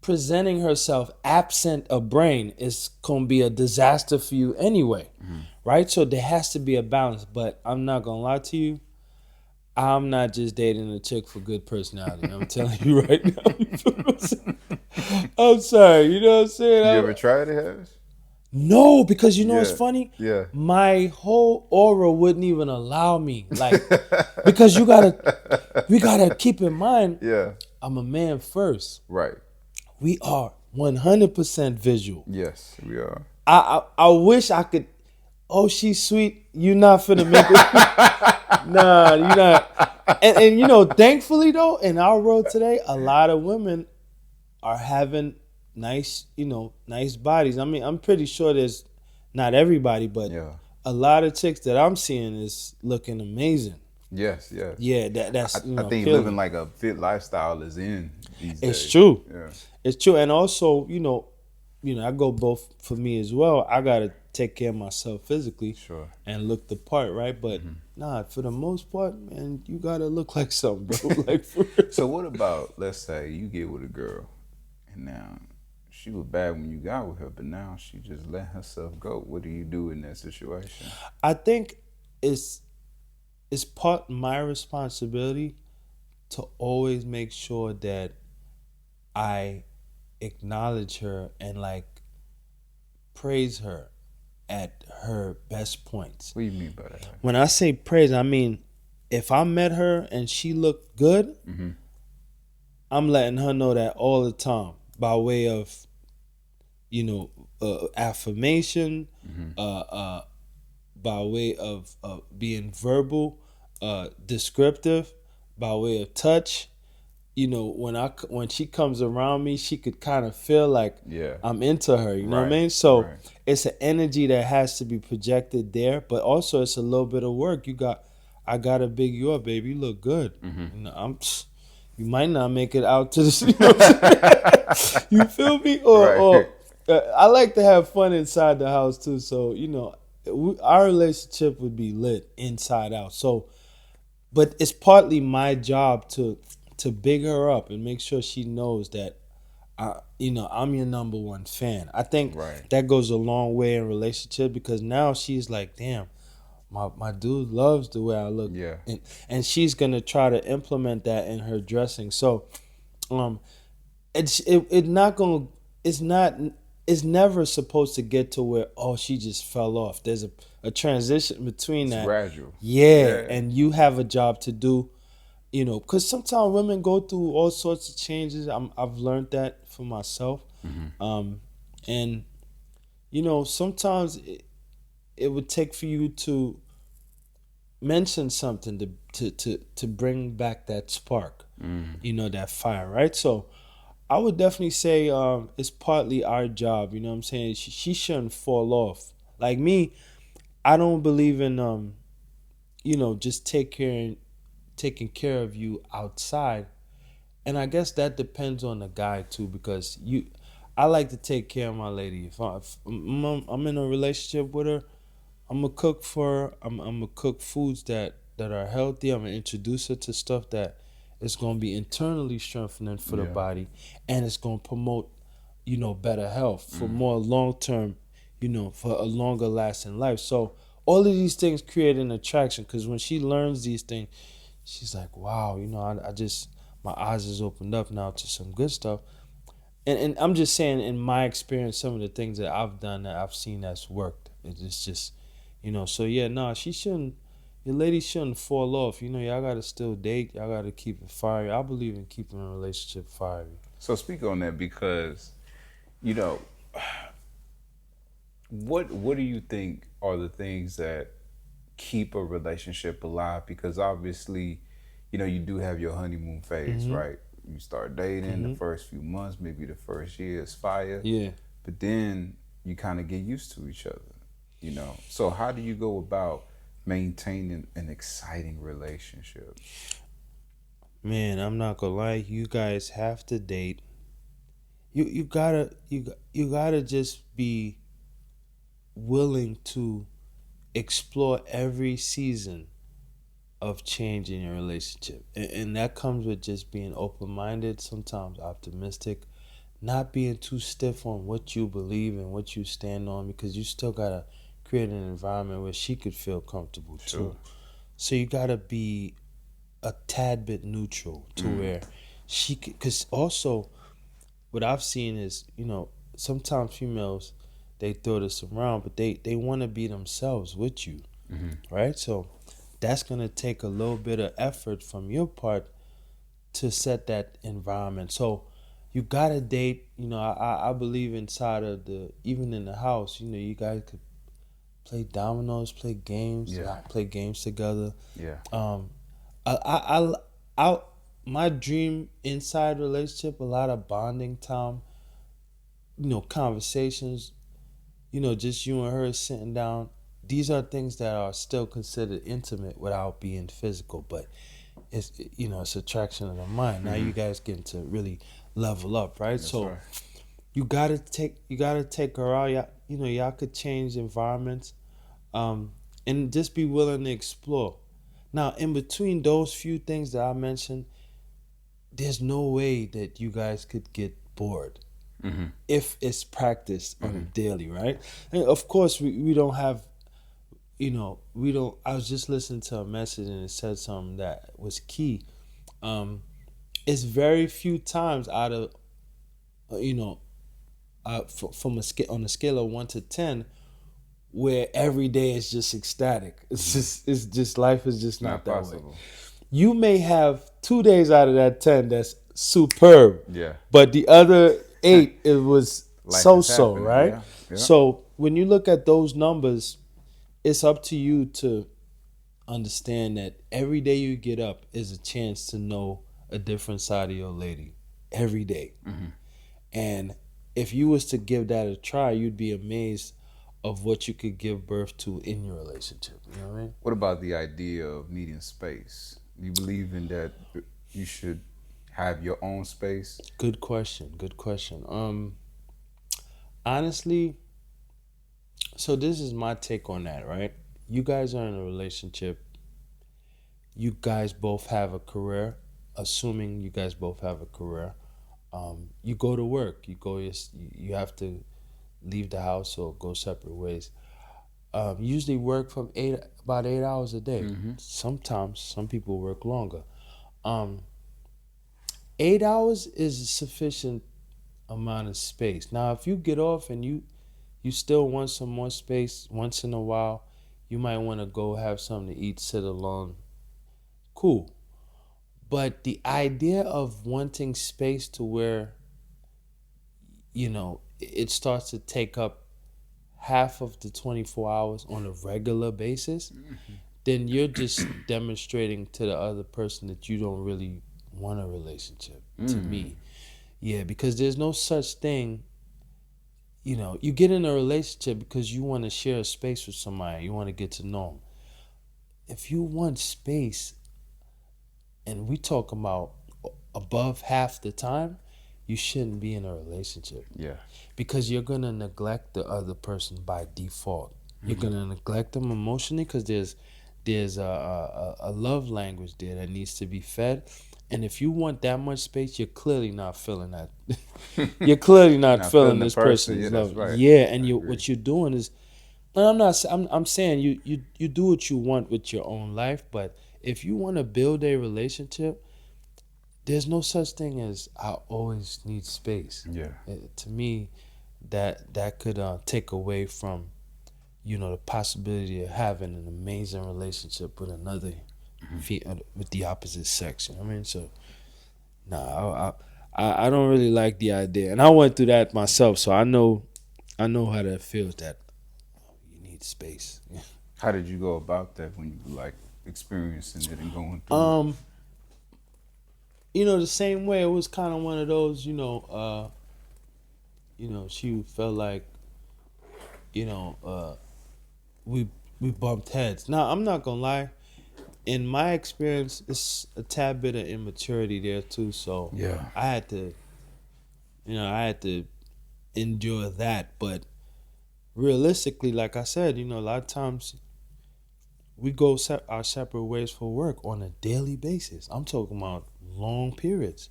presenting herself absent a brain is gonna be a disaster for you anyway, right? So there has to be a balance. But I'm not gonna lie to you, I'm not just dating a chick for good personality. I'm telling you right now. You feel what I'm saying? I'm sorry, you know what I'm saying? You ever tried it, Harris? No, because what's Yeah. funny? Yeah. My whole aura wouldn't even allow me. Like, because we gotta keep in mind, Yeah. I'm a man first. Right. We are 100% visual. Yes, we are. I wish I could. Oh, she's sweet. You not finna make it. Nah, you not. And thankfully though, in our world today, a lot of women are having nice, nice bodies. I mean, I'm pretty sure there's not everybody, but Yeah. a lot of chicks that I'm seeing is looking amazing. Yes, yes. Yeah, that's I think appealing. living like a fit lifestyle is in these days. It's true. Yeah. It's true, and also, I go both for me as well. I gotta take care of myself physically, Sure. and look the part, right? But nah, for the most part, man, you gotta look like something, bro. Like for real. So what about, let's say you get with a girl and now she was bad when you got with her, but now she just let herself go. What do you do in that situation? I think it's part my responsibility to always make sure that I acknowledge her and like praise her at her best points. What do you mean by that? When I say praise, I mean if I met her and she looked good, I'm letting her know that all the time by way of you know, affirmation, Mm-hmm. by way of being verbal, descriptive, by way of touch. When she comes around me, she could kind of feel like Yeah. I'm into her. You know what I Right. mean? So Right. it's an energy that has to be projected there, but also it's a little bit of work. I gotta big you up, baby. You look good. Mm-hmm. You might not make it out to the. You know what I'm saying? You feel me? Right. I like to have fun inside the house too. So our relationship would be lit inside out. So but it's partly my job to big her up and make sure she knows that I'm your number one fan. I think Right. that goes a long way in relationship because now she's like, damn, my dude loves the way I look, Yeah. and she's gonna try to implement that in her dressing. So um, it not gonna it's not it's never supposed to get to where she just fell off. There's a transition between It's that. gradual. Yeah, Yeah. and you have a job to do, because sometimes women go through all sorts of changes. I've learned that for myself. Mm-hmm. um and sometimes it would take for you to mention something to bring back that spark, Mm. that fire, right? So I would definitely say it's partly our job. You know what I'm saying? She shouldn't fall off. Like me, I don't believe in just taking care of you outside. And I guess that depends on the guy too, because I like to take care of my lady. If I'm in a relationship with her, I'm gonna cook for her. I'm gonna cook foods that are healthy. I'm gonna introduce her to stuff that is gonna be internally strengthening for the Yeah. body, and it's gonna promote better health for Mm. more long term, for a longer lasting life. So all of these things create an attraction because when she learns these things, she's like, wow, I just my eyes is opened up now to some good stuff. And I'm just saying, in my experience, some of the things that I've done that I've seen that's worked. It's just, So yeah, no, she shouldn't. Your lady shouldn't fall off. Y'all gotta still date. Y'all gotta keep it fiery. I believe in keeping a relationship fiery. So speak on that because, you know, what do you think are the things that keep a relationship alive? Because obviously, you do have your honeymoon phase, Mm-hmm. right? You start dating the Mm-hmm. first few months, maybe the first year is fire, Yeah. but then you kind of get used to each other, So how do you go about maintaining an exciting relationship? Man, I'm not gonna lie. You guys have to date. You gotta just be willing to explore every season of change in your relationship. And that comes with just being open minded, sometimes optimistic, not being too stiff on what you believe and what you stand on, because you still gotta create an environment where she could feel comfortable Sure. too. So you gotta be a tad bit neutral to Mm. where she could, because also what I've seen is, sometimes females, they throw this around, but they want to be themselves with you, Mm-hmm. right? So that's going to take a little bit of effort from your part to set that environment. So you gotta date. I believe inside of even in the house, you guys could play dominoes, play games, Yeah. y'all play games together. Yeah. Um, I my dream inside relationship, a lot of bonding time, conversations, just you and her sitting down. These are things that are still considered intimate without being physical, but it's attraction of the mind. Now Mm-hmm. you guys getting to really level up, right? That's So right. you gotta take her out. Y'all could change environments, um, and just be willing to explore. Now, in between those few things that I mentioned, there's no way that you guys could get bored Mm-hmm. if it's practiced on a Mm-hmm. daily, right? And of course, we don't have, we don't. I was just listening to a message and it said something that was key. Um, it's very few times out of, uh, you know, from a scale on a scale of 1 to 10, where every day is just ecstatic. It's just life is just not Not that way. possible. You may have 2 days out of that 10 that's superb, Yeah. but the other 8 it was Life is so, happening. right? Yeah. Yeah. So when you look at those numbers, it's up to you to understand that every day you get up is a chance to know a different side of your lady every day. Hmm. And if you was to give that a try, you'd be amazed of what you could give birth to in your relationship. You know what I mean? What about the idea of needing space? You believe in that you should have your own space? Good question. Good question. Honestly, so this is my take on that, right? You guys are in a relationship. You guys both have a career. Assuming you guys both have a career, you go to work. You have to leave the house or go separate ways. Usually work from about 8 hours a day. Mm-hmm. Sometimes some people work longer. Um, 8 hours is a sufficient amount of space. Now, if you get off and you still want some more space once in a while, you might want to go have something to eat, sit alone. Cool. But the idea of wanting space to where, it starts to take up half of the 24 hours on a regular basis, then you're just demonstrating to the other person that you don't really want a relationship, to me. Yeah, because there's no such thing. You get in a relationship because you want to share a space with somebody. You want to get to know them. If you want space, and we talk about above half the time, you shouldn't be in a relationship Yeah. because you're going to neglect the other person by default. You're going to neglect them emotionally because there's a love language there that needs to be fed. And if you want that much space, you're clearly not feeling that. You're clearly not Not feeling feeling the this person. Yeah, person's that's love. right. Yeah, and I you agree. what you're doing is, and I'm saying you do what you want with your own life, but if you want to build a relationship, there's no such thing as I always need space. Yeah. To me, that could take away from the possibility of having an amazing relationship with another with the opposite sex. You know what I mean? So nah, I don't really like the idea, and I went through that myself, so I know how that feels. That you need space. How did you go about that when you were like experiencing it and going through it? um, the same way it was kind of one of those. She felt like you know we we bumped heads. Now I'm not gonna lie. In my experience, it's a tad bit of immaturity there too. So Yeah. I had to endure that. But realistically, like I said, a lot of times we go our separate ways for work on a daily basis. I'm talking about long periods.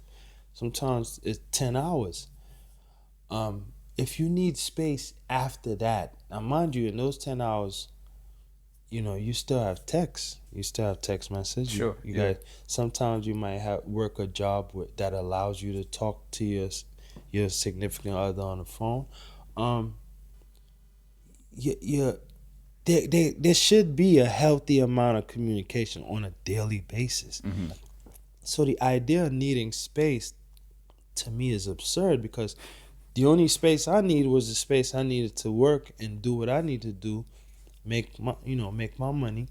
Sometimes it's 10 hours. If you need space after that, now mind you, in those 10 hours, you still have text. You still have text message. Sure. You Yeah. got sometimes you might have work a job that allows you to talk to your significant other on the phone. Um, you there should be a healthy amount of communication on a daily basis. Mm-hmm. So the idea of needing space to me is absurd because the only space I need was the space I needed to work and do what I need to do, make my money.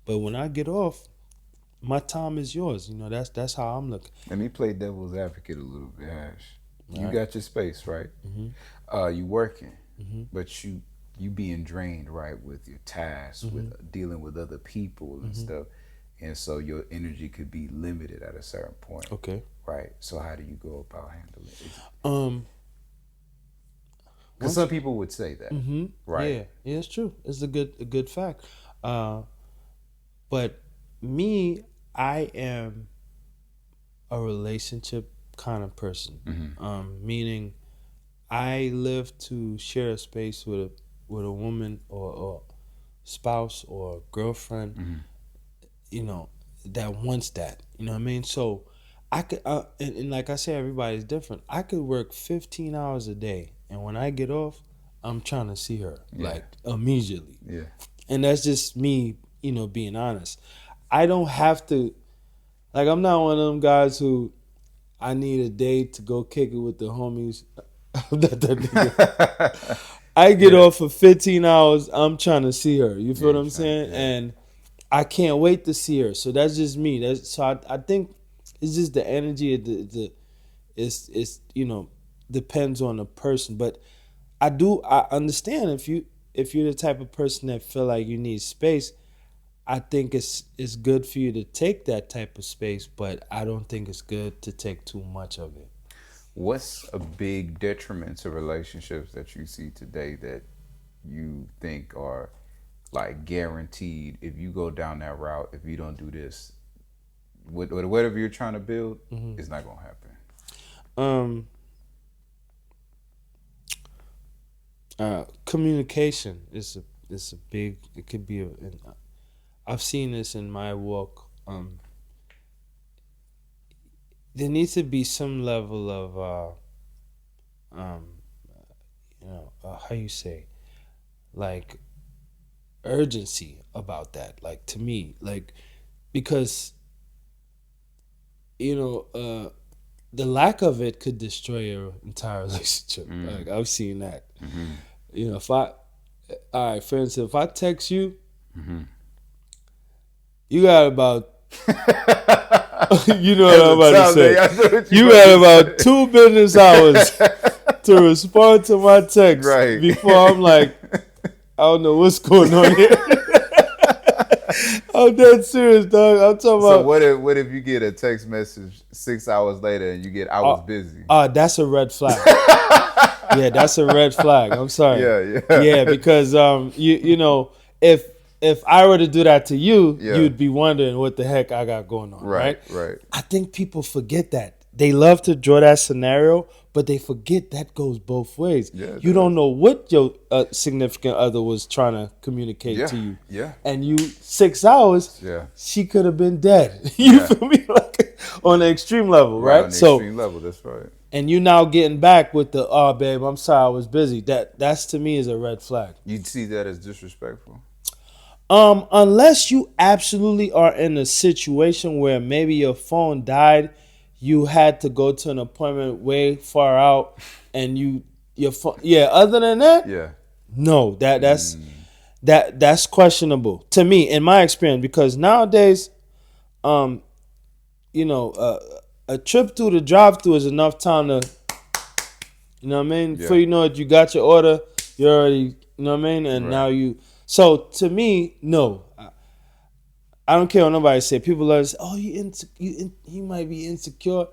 But when I get off, my time is yours. That's how I'm looking. Let me play devil's advocate a little bit, Ash. All You right. got your space, right? Mhm. You working, Mhm. but you being drained, right, with your tasks, with dealing with other people and stuff, and so your energy could be limited at a certain point, Okay. right? So how do you go about handling it? Um. Because some people would say that, right? Yeah. Yeah. It's true. It's a good fact. Uh. But me, I am a relationship kind of person. Meaning I live to share a space with a woman or spouse or girlfriend, that wants that. You know what I mean? So I could, and like I say, everybody's different. I could work 15 hours a day, and when I get off, I'm trying to see her Yeah. like immediately, Yeah. and that's just me, being honest. I don't have to. Like I'm not one of them guys who I need a day to go kick it with the homies. I'm not that nigga. I get Yeah. off for 15 hours. I'm trying to see her. You feel Yeah, what you I'm trying saying? to, yeah. And I can't wait to see her. So that's just me. That's so I think it's just the energy of the it's depends on the person. But I understand if you're the type of person that feel like you need space. I think it's good for you to take that type of space, but I don't think it's good to take too much of it. What's a big detriment to relationships that you see today that you think are like guaranteed if you go down that route, if you don't do this, whatever you're trying to build, Mm-hmm. it's not gonna happen. Um, Communication is a big. It could be I've seen this in my walk. There needs to be some level of um, how you say, like, urgency about that. Like, to me, like, because the lack of it could destroy your entire relationship. Like, I've seen that. If I, all right, for instance, if I text you, you got about, you know what I'm about to say. You got about 2 business hours to respond to my text Right. before I'm like, I don't know what's going on here. I'm dead serious, dog. I'm talking So about. what if you get a text message 6 hours later and you get I was busy? That's a red flag. Yeah, that's a red flag. I'm sorry. Yeah. Yeah, because if I were to do that to you, Yeah. you'd be wondering what the heck I got going on, right? Right. I think people forget that. They love to draw that scenario, but they forget that goes both ways. Yeah, you don't know what your significant other was trying to communicate to you. Yeah. And you 6 hours, Yeah. she could have been dead. You feel me? Like, on the extreme level, right? On the extreme level, that's right. And you now getting back with the, oh babe, I'm sorry I was busy. That's to me is a red flag. You'd see that as disrespectful. Unless you absolutely are in a situation where maybe your phone died, you had to go to an appointment way far out, and your phone. Yeah. Other than that, Yeah. no. That's questionable to me in my experience, because nowadays, a trip through the drive-through is enough time to, you know what I mean? Yeah. Before you know it, you got your order. You already, you know what I mean? And now you. So to me, no. I don't care what nobody say. People love to say, "Oh, you might be insecure."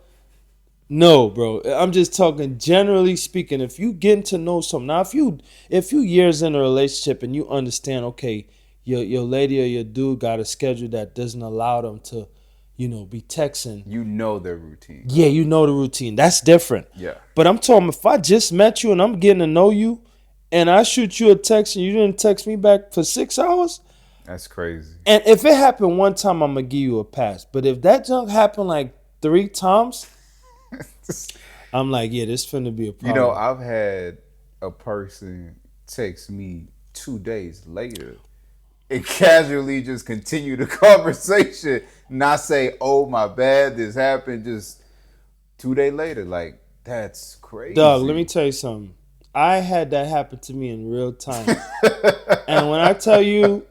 No, bro. I'm just talking generally speaking. If you getting to know something now, if you years in a relationship and you understand, okay, your lady or your dude got a schedule that doesn't allow them to, be texting. You know their routine. Yeah, you know the routine. That's different. Yeah. But I'm talking, if I just met you and I'm getting to know you, and I shoot you a text and you didn't text me back for 6 hours. That's crazy. And if it happened one time, I'm gonna give you a pass. But if that junk happened like 3 times, I'm like, yeah, this finna be a problem. I've had a person text me 2 days later and casually just continue the conversation, not say, "Oh, my bad, this happened." Just 2 days later, like, that's crazy. Dog, let me tell you something. I had that happen to me in real time. And when I tell you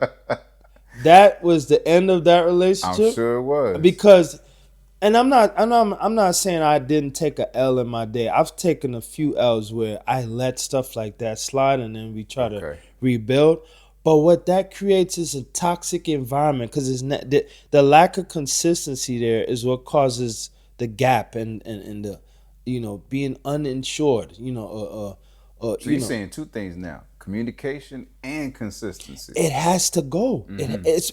that was the end of that relationship, I'm sure it was. Because, and I'm not saying I didn't take a L in my day. I've taken a few L's where I let stuff like that slide and then we try to rebuild. But what that creates is a toxic environment, because it's not, the lack of consistency there is what causes the gap and the being uninsured. So you're saying two things now: communication and consistency. It has to go. It's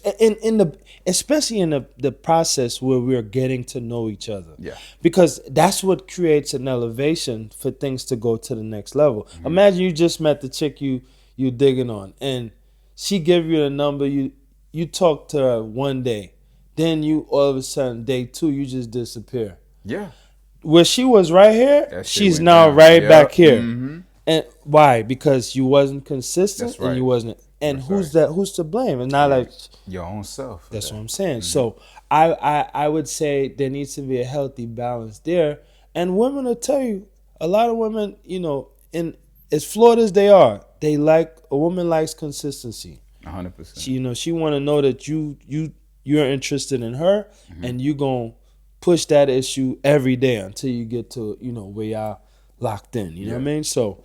especially in the process where we're getting to know each other. Yeah. Because that's what creates an elevation for things to go to the next level. Imagine you just met the chick you digging on, and she give you a number. You talk to her one day, then you all of a sudden day 2 you just disappear. Yeah. Where she was right here, she's now down. right back here. And why? Because you wasn't consistent. That's right. And you wasn't. And That's who's right. that? Who's to blame? And not like your own self. That's what I'm saying. So I would say there needs to be a healthy balance there. And women will tell you A lot of women, in as flawed as they are, they like a woman likes consistency. 100%. She want to know that you're interested in her, Hmm. and you gonna push that issue every day until you get to where y'all locked in. You know what I Yeah. mean? So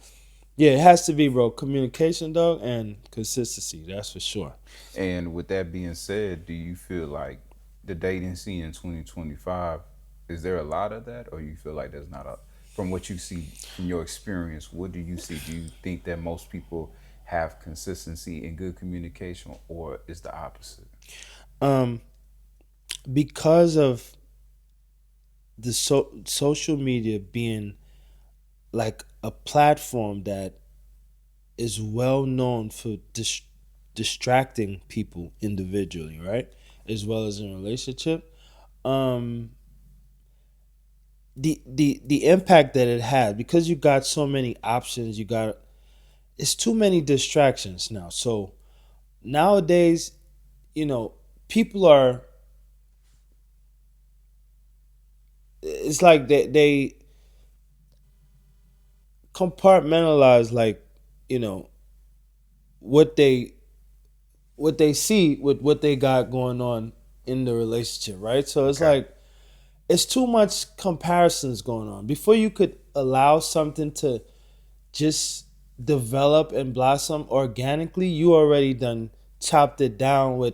yeah, it has to be, bro. Communication, dog, and consistency. That's for sure. And with that being said, do you feel like the dating scene in 2025, is there a lot of that, or you feel like there's not a? From what you see from your experience, what do you see? Do you think that most people have consistency and good communication, or is the opposite? Um, because of the social media being like a platform that is well known for distracting people individually, right? As well as in a relationship. Um, the impact that it had, because you got so many options, it's too many distractions now. So nowadays, you know, people are, it's like they compartmentalize, like, you know, what they what they see with what they got going on in the relationship, right? So it's Okay. like it's too much comparisons going on. Before you could allow something to just develop and blossom organically, you already done chopped it down with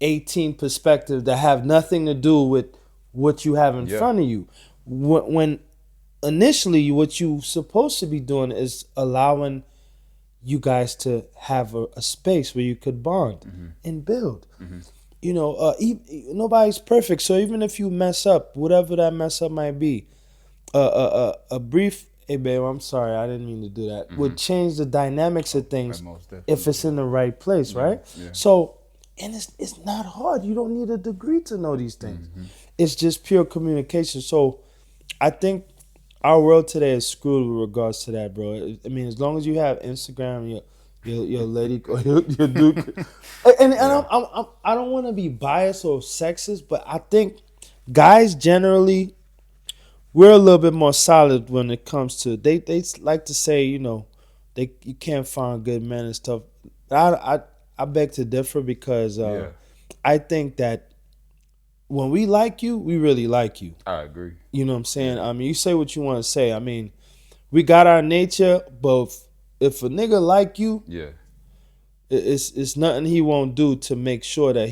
18 perspectives that have nothing to do with what you have in Yeah. front of you. When initially what you supposed to be doing is allowing you guys to have a space where you could bond Hmm. and build. Hmm. Nobody's perfect, so even if you mess up, whatever that mess up might be, a brief "Hey babe, I'm sorry, I didn't mean to do that" Hmm. would change the dynamics Oh, of that things most if definitely it's in would. the right place, Yeah. right? Yeah. So, and it's not hard. You don't need a degree to know these things. Hmm. It's just pure communication. So I think our world today is screwed with regards to that, bro. I mean, as long as you have Instagram, your lady or your dude, and Yeah. I don't want to be biased or sexist, but I think guys generally, we're a little bit more solid when it comes to, they like to say, they you can't find good men and stuff. I I, I beg to differ, because Yeah. I think that when we like you, we really like you. I agree. You know what I'm saying? Yeah. I mean, you say what you want to say. I mean, we got our nature, but if a nigga like you, Yeah. it's nothing he won't do to make sure that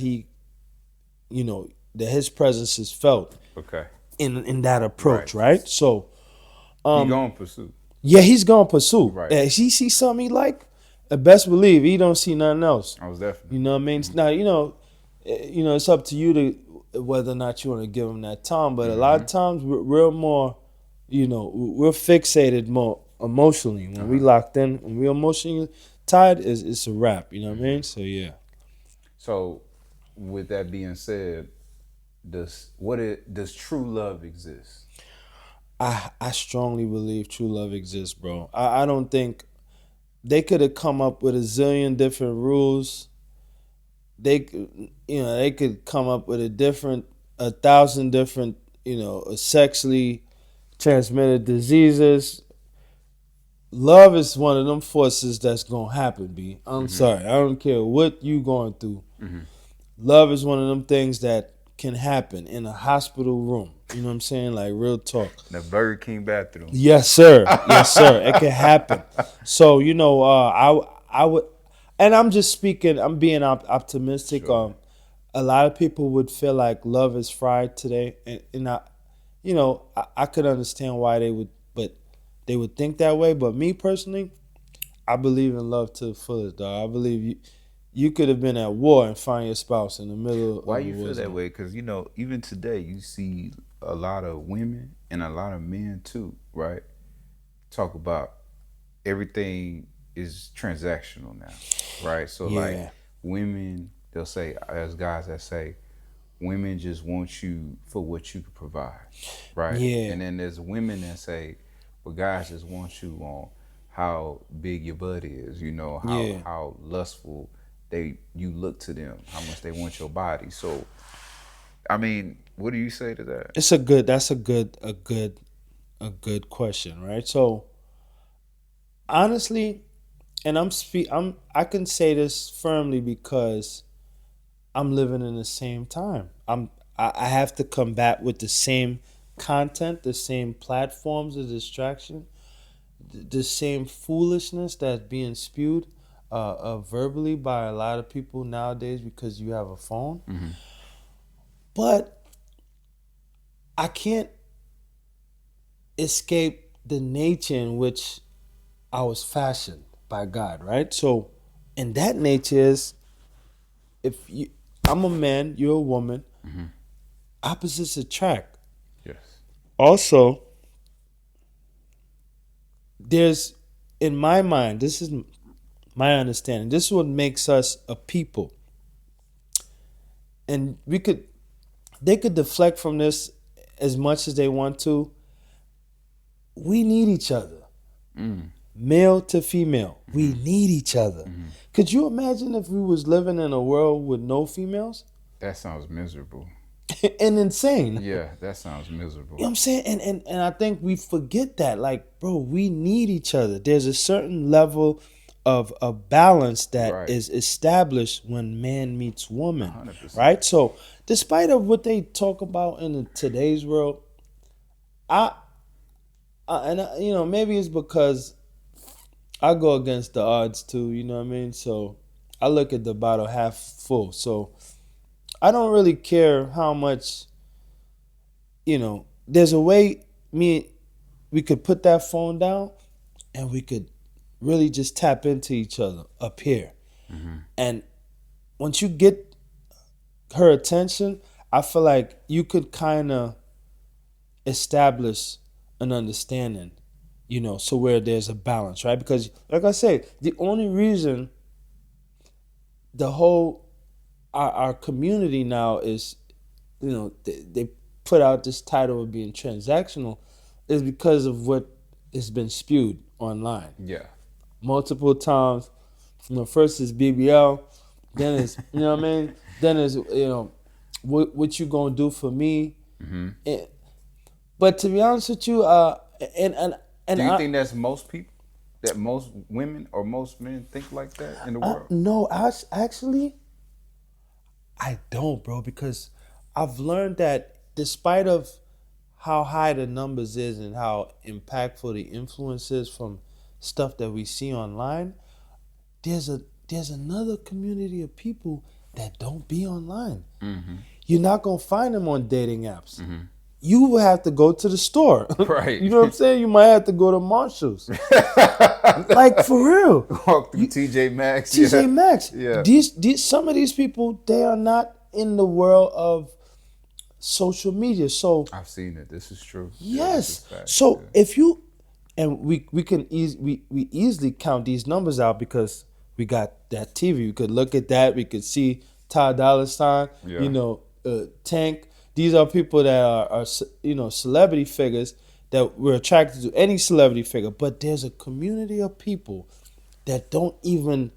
that his presence is felt Okay. in that Right. approach, right? So, He um, gonna pursue. yeah, he's gonna pursue. Right. If he see something he like, best believe he don't see nothing else. I was definitely. You know what I mean? Hmm. Now, it's up to you to whether or not you want to give him that time. But a lot Hmm. of times we're more, we're fixated more emotionally. Uh When we huh. locked in, when we're emotionally tied, it's a wrap. You know what I Hmm. mean? So yeah, So, with that being said, does true love exist? I strongly believe true love exists, bro. I don't think they could have come up with a zillion different rules. They could come up with a thousand different, sexually transmitted diseases. Love is one of them forces that's gonna happen. B, I'm Hmm. sorry, I don't care what you going through. Hmm. Love is one of them things that can happen in a hospital room. You know what I'm saying? Like, real talk. The Burger King bathroom. Yes, sir. Yes, sir. It can happen. So, I would, and I'm just speaking. I'm being optimistic. Sure. A lot of people would feel like love is fried today, and I could understand why they would, but they would think that way. But me personally, I believe in love to the fullest, dog. I believe you could have been at war and find your spouse in the middle Why of a you war feel that zone. way? Because even today, you see a lot of women and a lot of men too, right? Talk about everything is transactional now, right? So like Yeah, women, they'll say, as guys that say, women just want you for what you can provide, right? yeah, And then there's women that say, well, guys just want you on how big your butt is, how yeah. how lustful you look to them, how much they want your body. So I mean, what do you say to that? That's a good a good question, right? So honestly, and I can say this firmly because I'm living in the same time. I have to combat with the same content, the same platforms of distraction, the same foolishness that's being spewed verbally by a lot of people nowadays because you have a phone. Mm-hmm. But I can't escape the nature in which I was fashioned by God, right? So, and that nature is if you, I'm a man, you're a woman, Mm-hmm. opposites attract. Yes. Also, there's in my mind, this is my understanding. This is what makes us a people, and they could deflect from this as much as they want to. We need each other, Mm. male to female. We Mm-hmm. need each other. Mm-hmm. Could you imagine if we was living in a world with no females? That sounds miserable. And insane. Yeah, that sounds miserable. You know what I'm saying? And I think we forget that. Like, bro, we need each other. There's a certain level of a balance that Right. is established when man meets woman. 100%. Right? So despite of what they talk about in today's world, I maybe it's because I go against the odds too, you know what I mean? So I look at the bottle half full. So I don't really care how much, there's a way we could put that phone down and we could really just tap into each other up here. Mm-hmm. And once you get her attention, I feel like you could kind of establish an understanding, so where there's a balance, right? Because like I say, the only reason the whole our community now is, they put out this title of being transactional is because of what has been spewed online Yeah. multiple times. First is BBL, then is what I mean. Then is what you gonna do for me? Mm-hmm. But to be honest with you, and Do you think that's most people? That most women or most men think like that in the world? no, actually, I don't, bro, because I've learned that despite of how high the numbers is and how impactful the influence is from stuff that we see online, there's another community of people that don't be online. Mm-hmm. You're not gonna find them on dating apps. Mm-hmm. You will have to go to the store. Right. You know what I'm saying? You might have to go to Marshall's. Like for real. Walk through TJ Maxx. TJ Yeah. Maxx. Yeah. These some of these people, they are not in the world of social media. So I've seen it. This is true. yes. Yeah, this is fact. So Yeah. if you and we can we easily count these numbers out because we got that TV. We could look at that. We could see Ty Dolla $ign. Yeah. Tank. These are people that are celebrity figures that we're attracted to any celebrity figure. But there's a community of people that don't even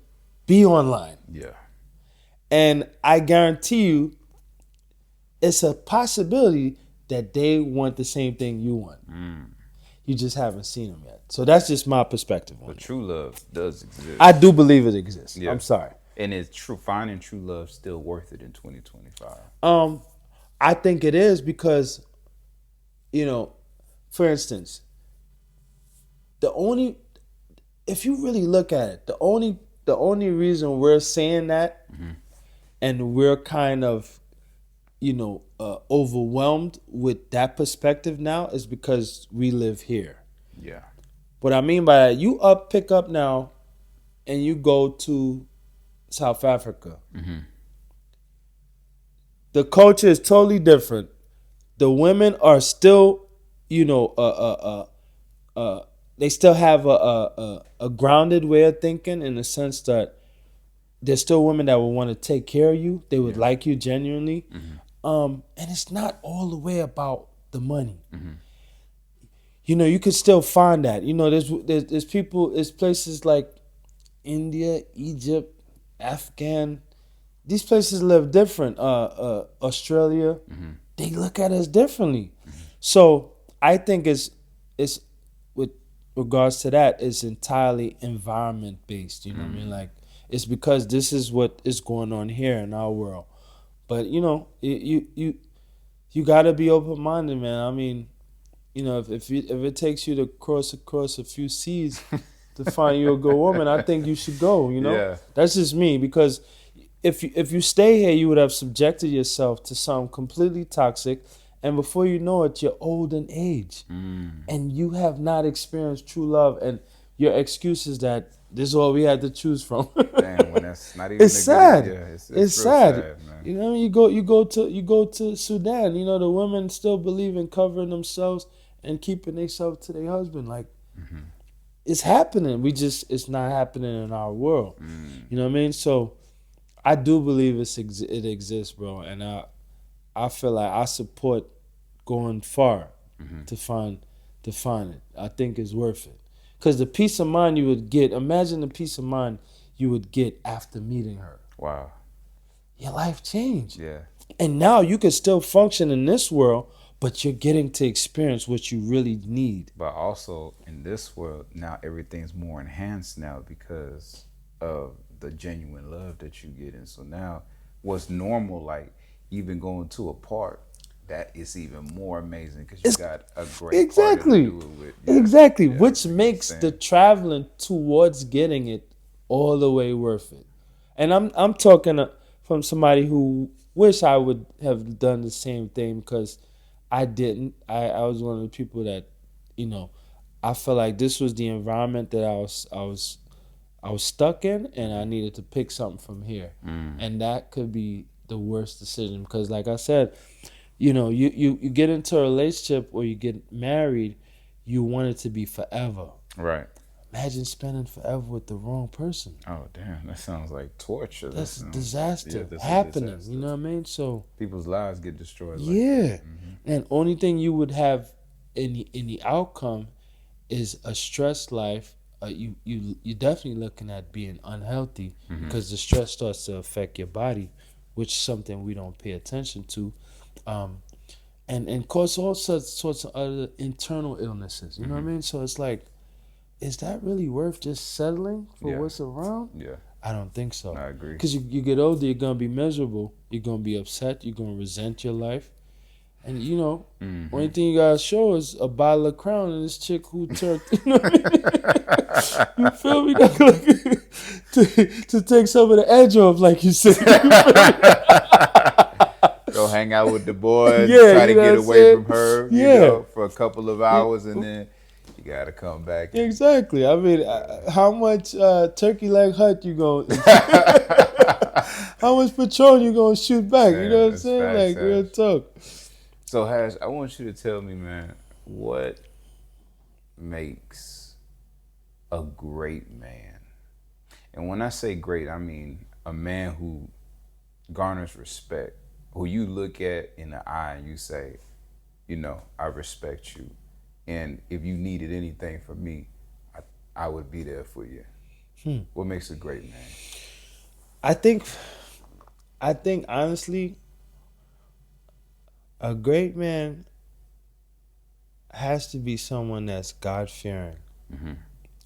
be online, Yeah. and I guarantee you, it's a possibility that they want the same thing you want. Mm. You just haven't seen them yet. So that's just my perspective on But it. true love does exist. I do believe it exists. Yeah. I'm sorry. And is true finding true love still worth it in 2025? I think it is because, for instance, if you really look at it, the only reason we're saying that, Mm-hmm. and we're kind of, overwhelmed with that perspective now is because we live here. Yeah. What I mean by that, you pick up now, and you go to South Africa. Mm-hmm. The culture is totally different. The women are still, they still have a grounded way of thinking in the sense that there's still women that will want to take care of you. They would like you genuinely. Mm-hmm. And it's not all the way about the money. Mm-hmm. You could still find that. There's people, there's places like India, Egypt, Afghan. These places live different. Australia, Mm-hmm. they look at us differently. So I think it's it's with regards to that, it's entirely environment based. You know what I mean? Like it's because this is what is going on here in our world. But you got to be open minded, man. I mean, if it takes you to cross across a few seas to find you a good woman, I think you should go. Yeah. That's just me because if you stay here, you would have subjected yourself to something completely toxic, and before you know it, you're old in age, and you have not experienced true love, and your excuse is that this is all we had to choose from. Damn, when that's not even It's a good, sad. yeah, it's It's real sad. man. You know, you go to Sudan. The women still believe in covering themselves and keeping themselves to their husband. Like it's happening. It's not happening in our world. You know what I mean? So I do believe it exists, bro, and I feel like I support going far to find it. I think it's worth it because the peace of mind you would get. Imagine the peace of mind you would get after meeting her. Wow. Your life changed. Yeah. And now you can still function in this world, but you're getting to experience what you really need. But also in this world now, everything's more enhanced now because of the genuine love that you get. And so now, what's normal, like even going to a park, that is even more amazing because you got a great partner to do it with. Yeah. Exactly. Yeah, Which makes the traveling towards getting it all the way worth it. And I'm talking from somebody who wish I would have done the same thing because I didn't. I was one of the people that, I felt like this was the environment that I was stuck in, and I needed to pick something from here, and that could be the worst decision because, like I said, you get into a relationship or you get married, you want it to be forever. Right. Imagine spending forever with the wrong person. Oh damn, that sounds like torture. That's a disaster that's happening. a disaster. You know what I mean? So People's lives get destroyed. yeah, and only thing you would have in the outcome is a stressed life. You definitely looking at being unhealthy because the stress starts to affect your body, which is something we don't pay attention to, and cause all sorts of other internal illnesses. You know what I mean? So it's like, is that really worth just settling for what's around? Yeah. I don't think so. I agree. Because you get older, you're gonna be miserable. You're gonna be upset. You're gonna resent your life. And only thing you gotta show is a bottle of Crown and this chick who turned. You know what I mean? You feel me? To take some of the edge off, like you said. Go hang out with the boys. Yeah, try to get away from her. Yeah. For a couple of hours, and then you gotta come back. Exactly. I mean, how much turkey leg hut you going? How much Patron you gonna shoot back? You know what I'm saying? Like real talk. So Hash, I want you to tell me, man, what makes a great man? And when I say great, I mean a man who garners respect, who you look at in the eye and you say, I respect you. And if you needed anything from me, I would be there for you. What makes a great man? I think honestly, a great man has to be someone that's God fearing.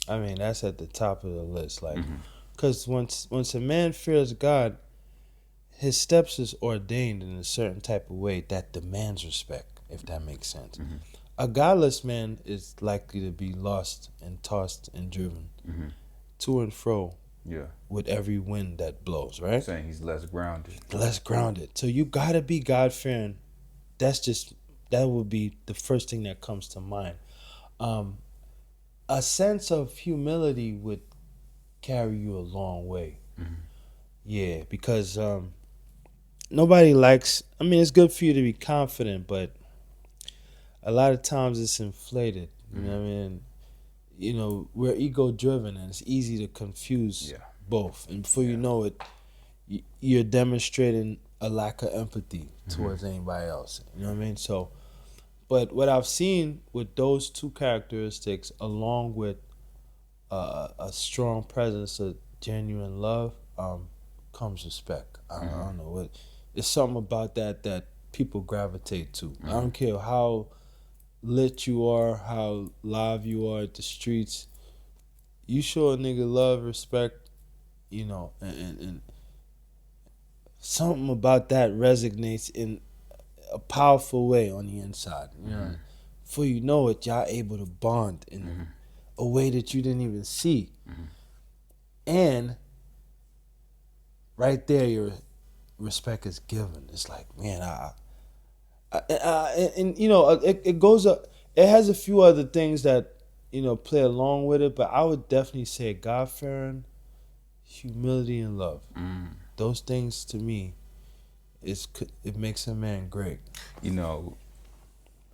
I mean, that's at the top of the list. Like, because once a man fears God, his steps is ordained in a certain type of way that demands respect, if that makes sense. A godless man is likely to be lost and tossed and driven to and fro with every wind that blows, right? Saying he's less grounded. Less grounded. So you gotta be God fearing. That would be the first thing that comes to mind. A sense of humility would carry you a long way. Yeah, because nobody likes. I mean, it's good for you to be confident, but a lot of times it's inflated. You know what I mean? We're ego driven, and it's easy to confuse both. And before you know it, you're demonstrating a lack of empathy towards anybody else. You know what I mean? So, but what I've seen with those two characteristics, along with a strong presence of genuine love, comes respect. I don't know what. It's something about that people gravitate to. I don't care how lit you are, how live you are at the streets, you show a nigga love, respect, and something about that resonates in a powerful way on the inside. Before you know it, y'all able to bond in a way that you didn't even see. And right there, your respect is given. It's like, man, it goes up. It has a few other things that play along with it, but I would definitely say God fearing, humility, and love. Those things to me, it makes a man great. You know,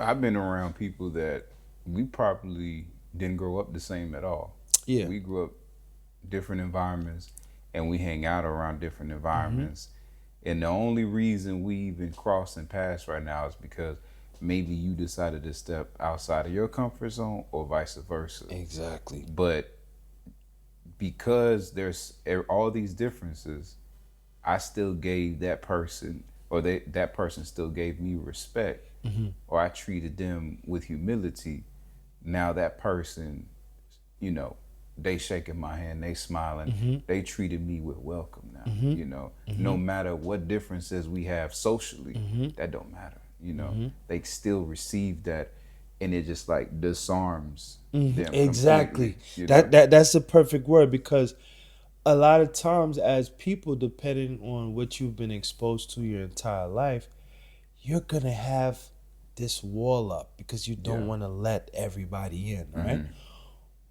I've been around people that we probably didn't grow up the same at all. Yeah. We grew up different environments and we hang out around different environments. And the only reason we even crossing paths right now is because maybe you decided to step outside of your comfort zone or vice versa. Exactly. But because there's all these differences, I still gave that person, or that person still gave me respect, or I treated them with humility. Now that person, they shaking my hand, they smiling, they treated me with welcome now. No matter what differences we have socially, that don't matter. They still receive that, and it just like disarms them Exactly. completely. That's the perfect word, because a lot of times as people, depending on what you've been exposed to your entire life, you're gonna have this wall up because you don't want to let everybody in, right?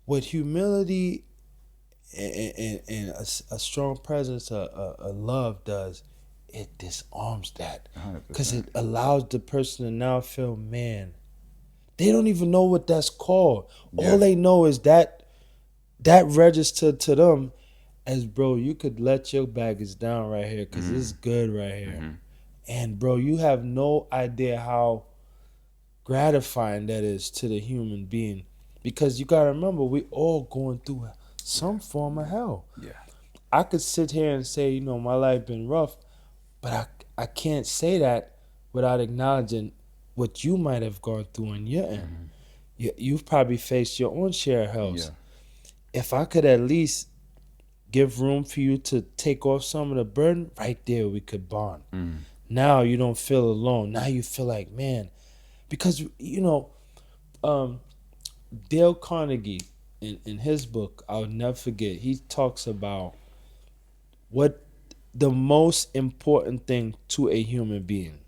With humility and a strong presence, a love does, it disarms that, because it allows the person to now feel, man, they don't even know what that's called. All they know is that registered to them as, bro, you could let your baggage down right here because it's good right here. And bro, you have no idea how gratifying that is to the human being, because you gotta remember, we all going through some form of hell. I could sit here and say, my life been rough, but I can't say that without acknowledging what you might have gone through in your end. You've probably faced your own share of hells. If I could at least give room for you to take off some of the burden, right there we could bond. Now you don't feel alone. Now you feel like, man, because Dale Carnegie, in his book, I'll never forget, he talks about what the most important thing to a human being.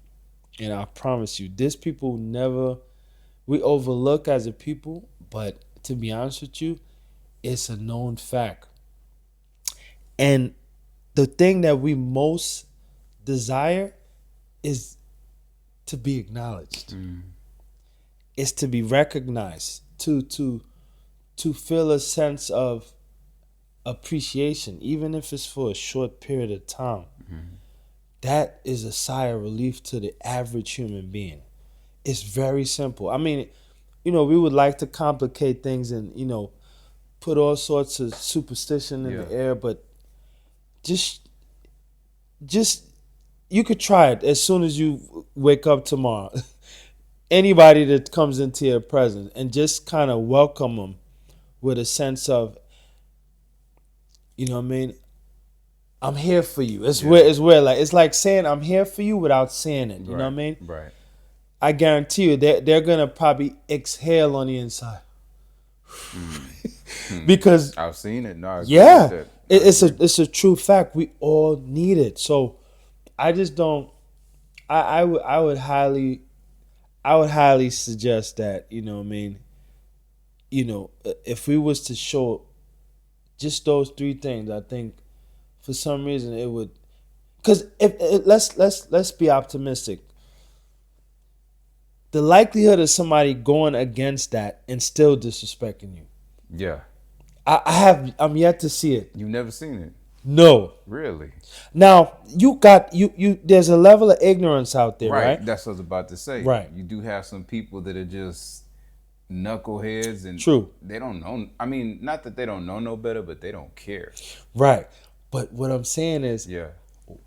And I promise you, this people we overlook as a people, but to be honest with you, it's a known fact. And the thing that we most desire is to be acknowledged. It's to be recognized, to feel a sense of appreciation, even if it's for a short period of time. That is a sigh of relief to the average human being. It's very simple. I mean, we would like to complicate things and, put all sorts of superstition in the air, but just you could try it as soon as you wake up tomorrow. Anybody that comes into your presence, and just kind of welcome them with a sense of, I'm here for you. It's where like, it's like saying I'm here for you without saying it. You know what I mean? Right. I guarantee you they're gonna probably exhale on the inside. Because I've seen it. No, I agree yeah, with it's a true fact. We all need it. So I just don't. I would highly suggest that, if we was to show just those three things, I think for some reason it would, because let's be optimistic. The likelihood of somebody going against that and still disrespecting you, Yeah. I'm yet to see it. You've never seen it? No. Really? Now you there's a level of ignorance out there, right? That's what I was about to say. Right. You do have some people that are just knuckleheads, and True. they don't know. I mean, not that they don't know no better, but they don't care. Right. But what I'm saying is, Yeah.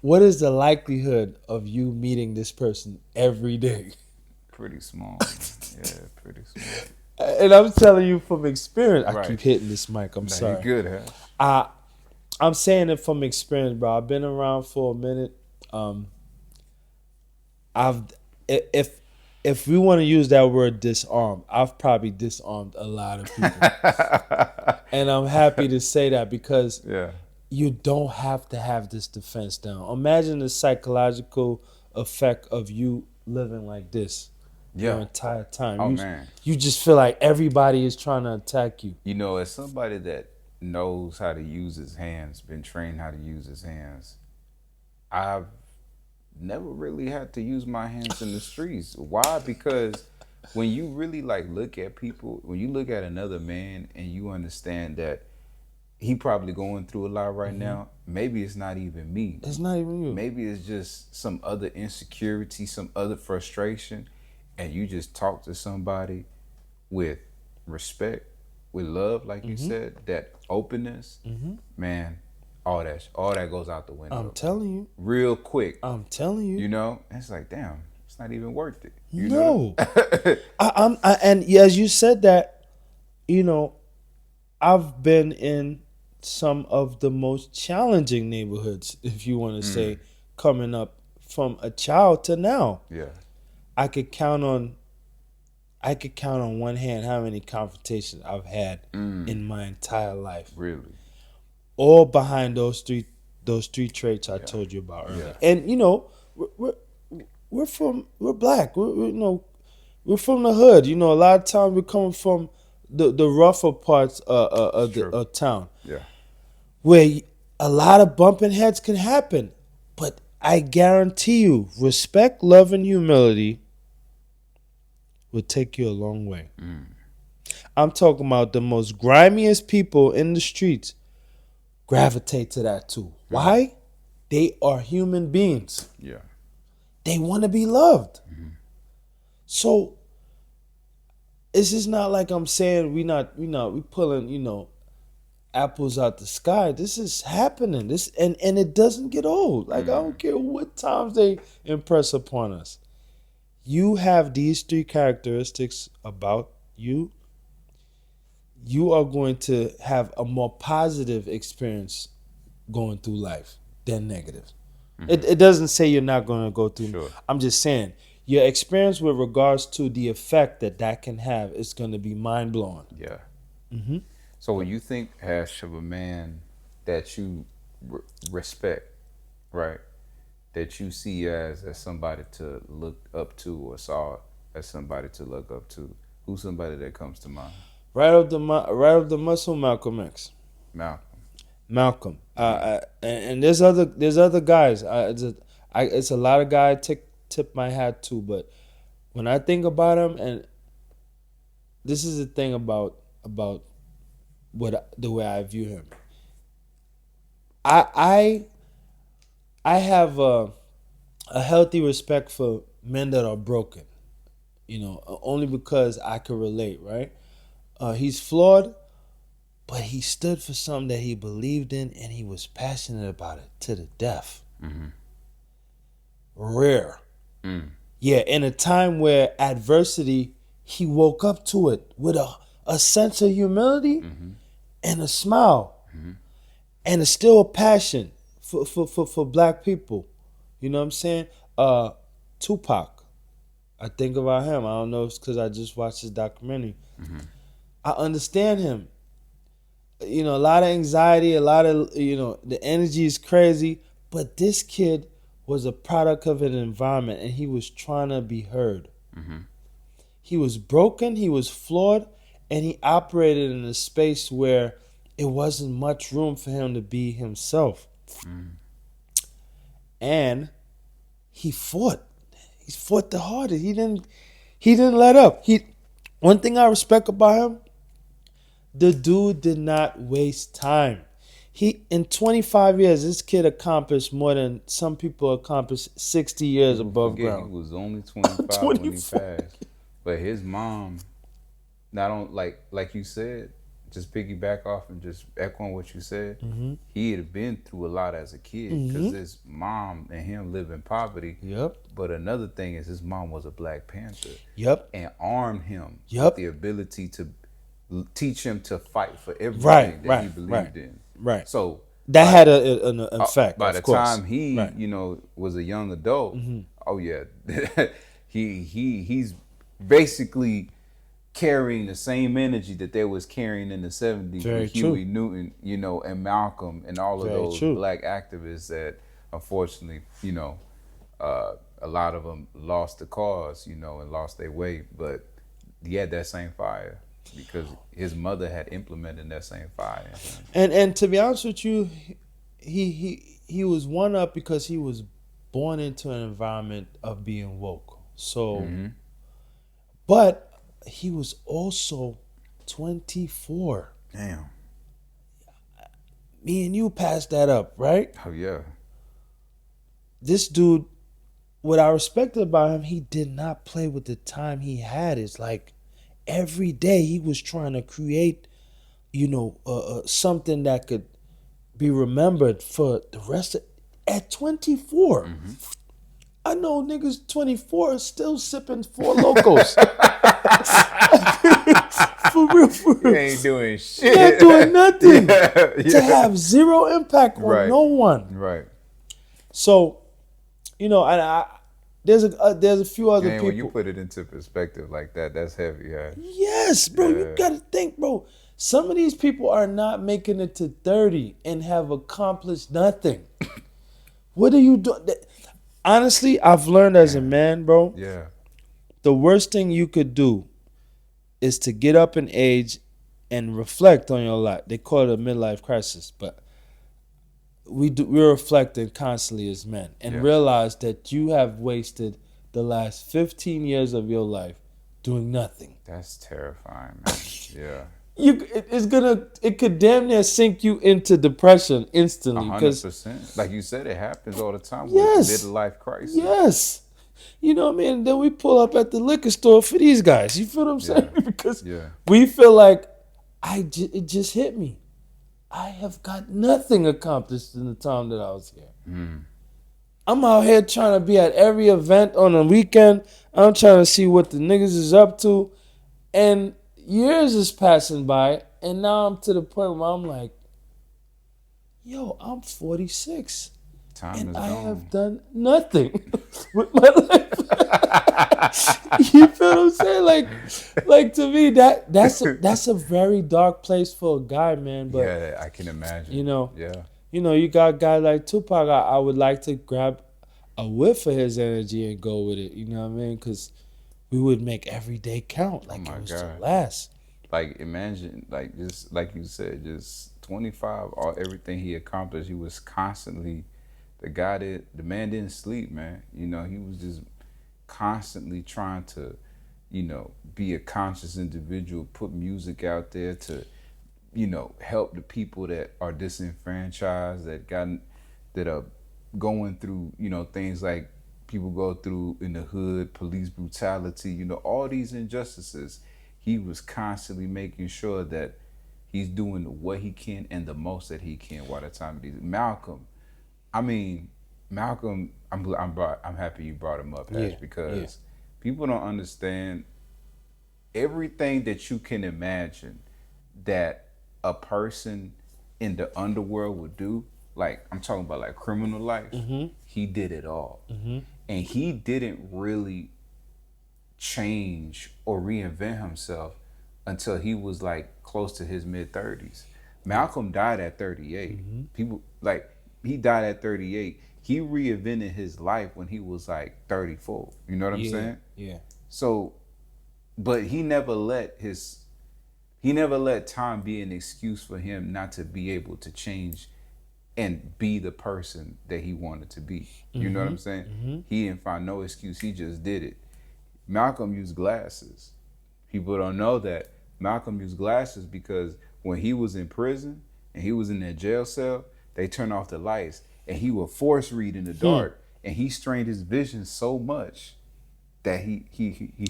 what is the likelihood of you meeting this person every day? pretty small, man. Yeah, pretty small. And I'm telling you from experience. I Right. keep hitting this mic. I'm Now you sorry. good, Hash. I I'm saying it from experience, bro. I've been around for a minute. Um, I've if we want to use that word disarm, I've probably disarmed a lot of people, and I'm happy to say that because Yeah. you don't have to have this defense down. Imagine the psychological effect of you living like this your Yeah. entire time. Oh You man. you just feel like everybody is trying to attack you. You know, as somebody that knows how to use his hands, been trained how to use his hands, I've never really had to use my hands in the streets. Why? Because when you really like look at people, when you look at another man and you understand that he probably going through a lot right now, maybe it's not even me. It's not even you. Maybe it's just some other insecurity, some other frustration, and you just talk to somebody with respect, with love, like you said, that openness, man, all that goes out the window. I'm telling you. Real quick. I'm telling you. You know? And it's like, damn, it's not even worth it. You No. know? And as you said that, you know, I've been in some of the most challenging neighborhoods, if you want to say, coming up from a child to now. Yeah. I could count on one hand how many confrontations I've had in my entire life. Really? All behind those three traits I told you about earlier. Yeah. And you know, we're black. We're from the hood. You know, a lot of times we're coming from the rougher parts of town. Yeah. Where a lot of bumping heads can happen. But I guarantee you, respect, love, and humility will take you a long way. I'm talking about the most grimiest people in the streets gravitate to that too. Why? They are human beings. Yeah. They want to be loved. So it's just not like I'm saying we pulling, apples out the sky. This is happening. And it doesn't get old. Like I don't care what times they impress upon us. You have these three characteristics about you. You are going to have a more positive experience going through life than negative. It doesn't say you're not going to go through. Sure. I'm just saying your experience with regards to the effect that can have is going to be mind blowing. Yeah. So when you think, Hash, of a man that you respect, right, that you see as somebody to look up to or saw as somebody to look up to, who's somebody that comes to mind? Right off the muscle, Malcolm X. Malcolm. And there's other guys. It's a lot of guys tip my hat to, but when I think about him, and this is the thing about the way I view him. I have a healthy respect for men that are broken, only because I can relate, right? He's flawed, but he stood for something that he believed in, and he was passionate about it to the death. Rare. Yeah, in a time where adversity, he woke up to it with a sense of humility and a smile. And it's still a passion for black people. You know what I'm saying? Tupac. I think about him. I don't know if it's because I just watched his documentary. I understand him. A lot of anxiety, a lot of, the energy is crazy. But this kid was a product of an environment, and he was trying to be heard. He was broken, he was flawed, and he operated in a space where it wasn't much room for him to be himself. And he fought. He fought the hardest. He didn't let up. One thing I respect about him, the dude did not waste time. In 25 years, this kid accomplished more than some people accomplished 60 years above ground. He was only 25 when he passed. But his mom, not on like you said, just piggyback off and just echoing what you said, Mm-hmm. he had been through a lot as a kid because Mm-hmm. his mom and him live in poverty. Yep. But another thing is his mom was a Black Panther Yep. and armed him with Yep. the ability to teach him to fight for Right. everything that he Right. Right. believed in. Right. So That by, had an effect. by Of the course. time he, Right. was a young adult, Mm-hmm. oh yeah, he's basically carrying the same energy that they was carrying in the 70s Very with true. Huey Newton, and Malcolm and all of Very those true. Black activists that unfortunately, a lot of them lost the cause, and lost their way, but he had that same fire because his mother had implemented that same fire. And to be honest with you, he was one up because he was born into an environment of being woke. So, but he was also 24. Damn. Me and you passed that up, right? Oh yeah. This dude, what I respected about him, he did not play with the time he had. It's like every day he was trying to create, something that could be remembered for the rest of. At 24, I know niggas 24 are still sipping Four Locos. For real, for real. He ain't doing shit. Not doing nothing. Yeah. To have zero impact on Right. no one. Right. So, there's a few other And when you people. put it into perspective like that, that's heavy. Yeah. Yes, bro. You Yeah. gotta think, bro. Some of these people are not making it to 30 and have accomplished nothing. What are you doing? Honestly, I've learned as a man, bro, Yeah. the worst thing you could do is to get up in age and reflect on your life. They call it a midlife crisis, but we're reflecting constantly as men and Yeah. realize that you have wasted the last 15 years of your life doing nothing. That's terrifying, man. Yeah. It could damn near sink you into depression instantly. 100%. Like you said, it happens all the time Yes. with midlife crisis. Yes. You know what I mean? Then we pull up at the liquor store for these guys. You feel what I'm saying? Yeah. Because Yeah. we feel like it just hit me. I have got nothing accomplished in the time that I was here. I'm out here trying to be at every event on the weekend. I'm trying to see what the niggas is up to. And years is passing by, and now I'm to the point where I'm like, yo, I'm 46. Time And is I gone. have done nothing with my life. You feel what I'm saying? Like to me, that's a very dark place for a guy, man. But Yeah, I can imagine. Yeah. you got a guy like Tupac. I would like to grab a whiff of his energy and go with it. You know what I mean? Because we would make every day count like my it was God. the last. Like imagine, like just like you said, just 25, everything he accomplished, he was constantly the man didn't sleep, man. He was just constantly trying to, be a conscious individual, put music out there to, help the people that are disenfranchised, that are going through, things like people go through in the hood, police brutality, all these injustices. He was constantly making sure that he's doing what he can and the most that he can while the time it is. Malcolm, I'm happy you brought him up, Ash, because people don't understand everything that you can imagine that a person in the underworld would do. Like I'm talking about like criminal life. He did it all. And he didn't really change or reinvent himself until he was like close to his mid-30s. Malcolm died at 38. People he died at 38. He reinvented his life when he was like 34. You know what I'm saying? Yeah. So, but he never let time be an excuse for him not to be able to change and be the person that he wanted to be. You know what I'm saying? He didn't find no excuse. He just did it. Malcolm used glasses. People don't know that Malcolm used glasses because when he was in prison and he was in that jail cell, they turned off the lights and he would force read in the dark, and he strained his vision so much that he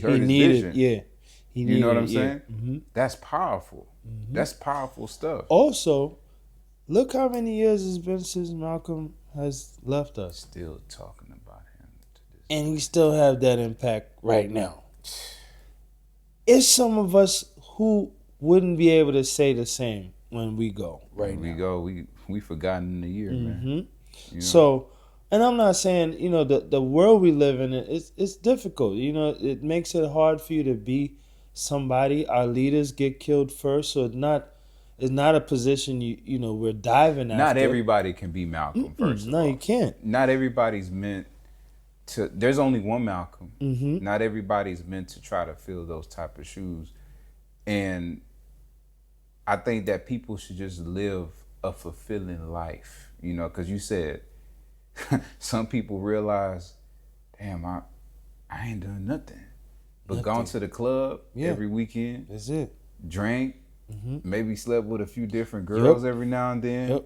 hurt his vision. Yeah. You know what I'm saying? That's powerful. That's powerful stuff. Also, look how many years it's been since Malcolm has left us, Still talking about him to this and we still have that impact right now. It's some of us who wouldn't be able to say the same when we go right when we now. go, we forgotten in a year, man. You know? So, and I'm not saying, you know, the world we live in, it's difficult. You know, it makes it hard for you to be somebody. Our leaders get killed first, so it's not a position you know we're diving after. Not everybody can be Malcolm. First of No, all, you can't. Not everybody's meant to. There's only one Malcolm. Mm-hmm. Not everybody's meant to try to fill those type of shoes, and I think that people should just live a fulfilling life. You know, because you said some people realize, damn, I ain't done nothing but gone to the club every weekend. That's it. Drank, maybe slept with a few different girls every now and then.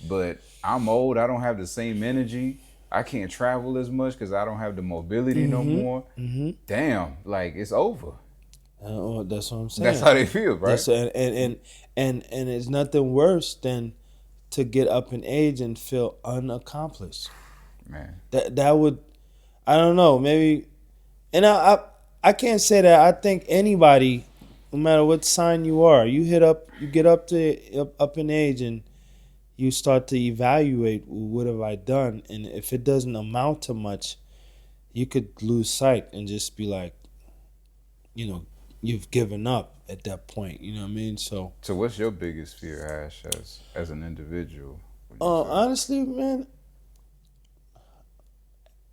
But I'm old. I don't have the same energy. I can't travel as much because I don't have the mobility no more. Damn, like it's over. That's what I'm saying. That's how they feel, right? And it's nothing worse than to get up in age and feel unaccomplished. Man, that would, I don't know, maybe, and I can't say that. I think anybody, no matter what sign you are, you get up in age and you start to evaluate what have I done, and if it doesn't amount to much, you could lose sight and just be like, you know, you've given up at that point. You know what I mean? So what's your biggest fear, Ash, as an individual? Honestly, man,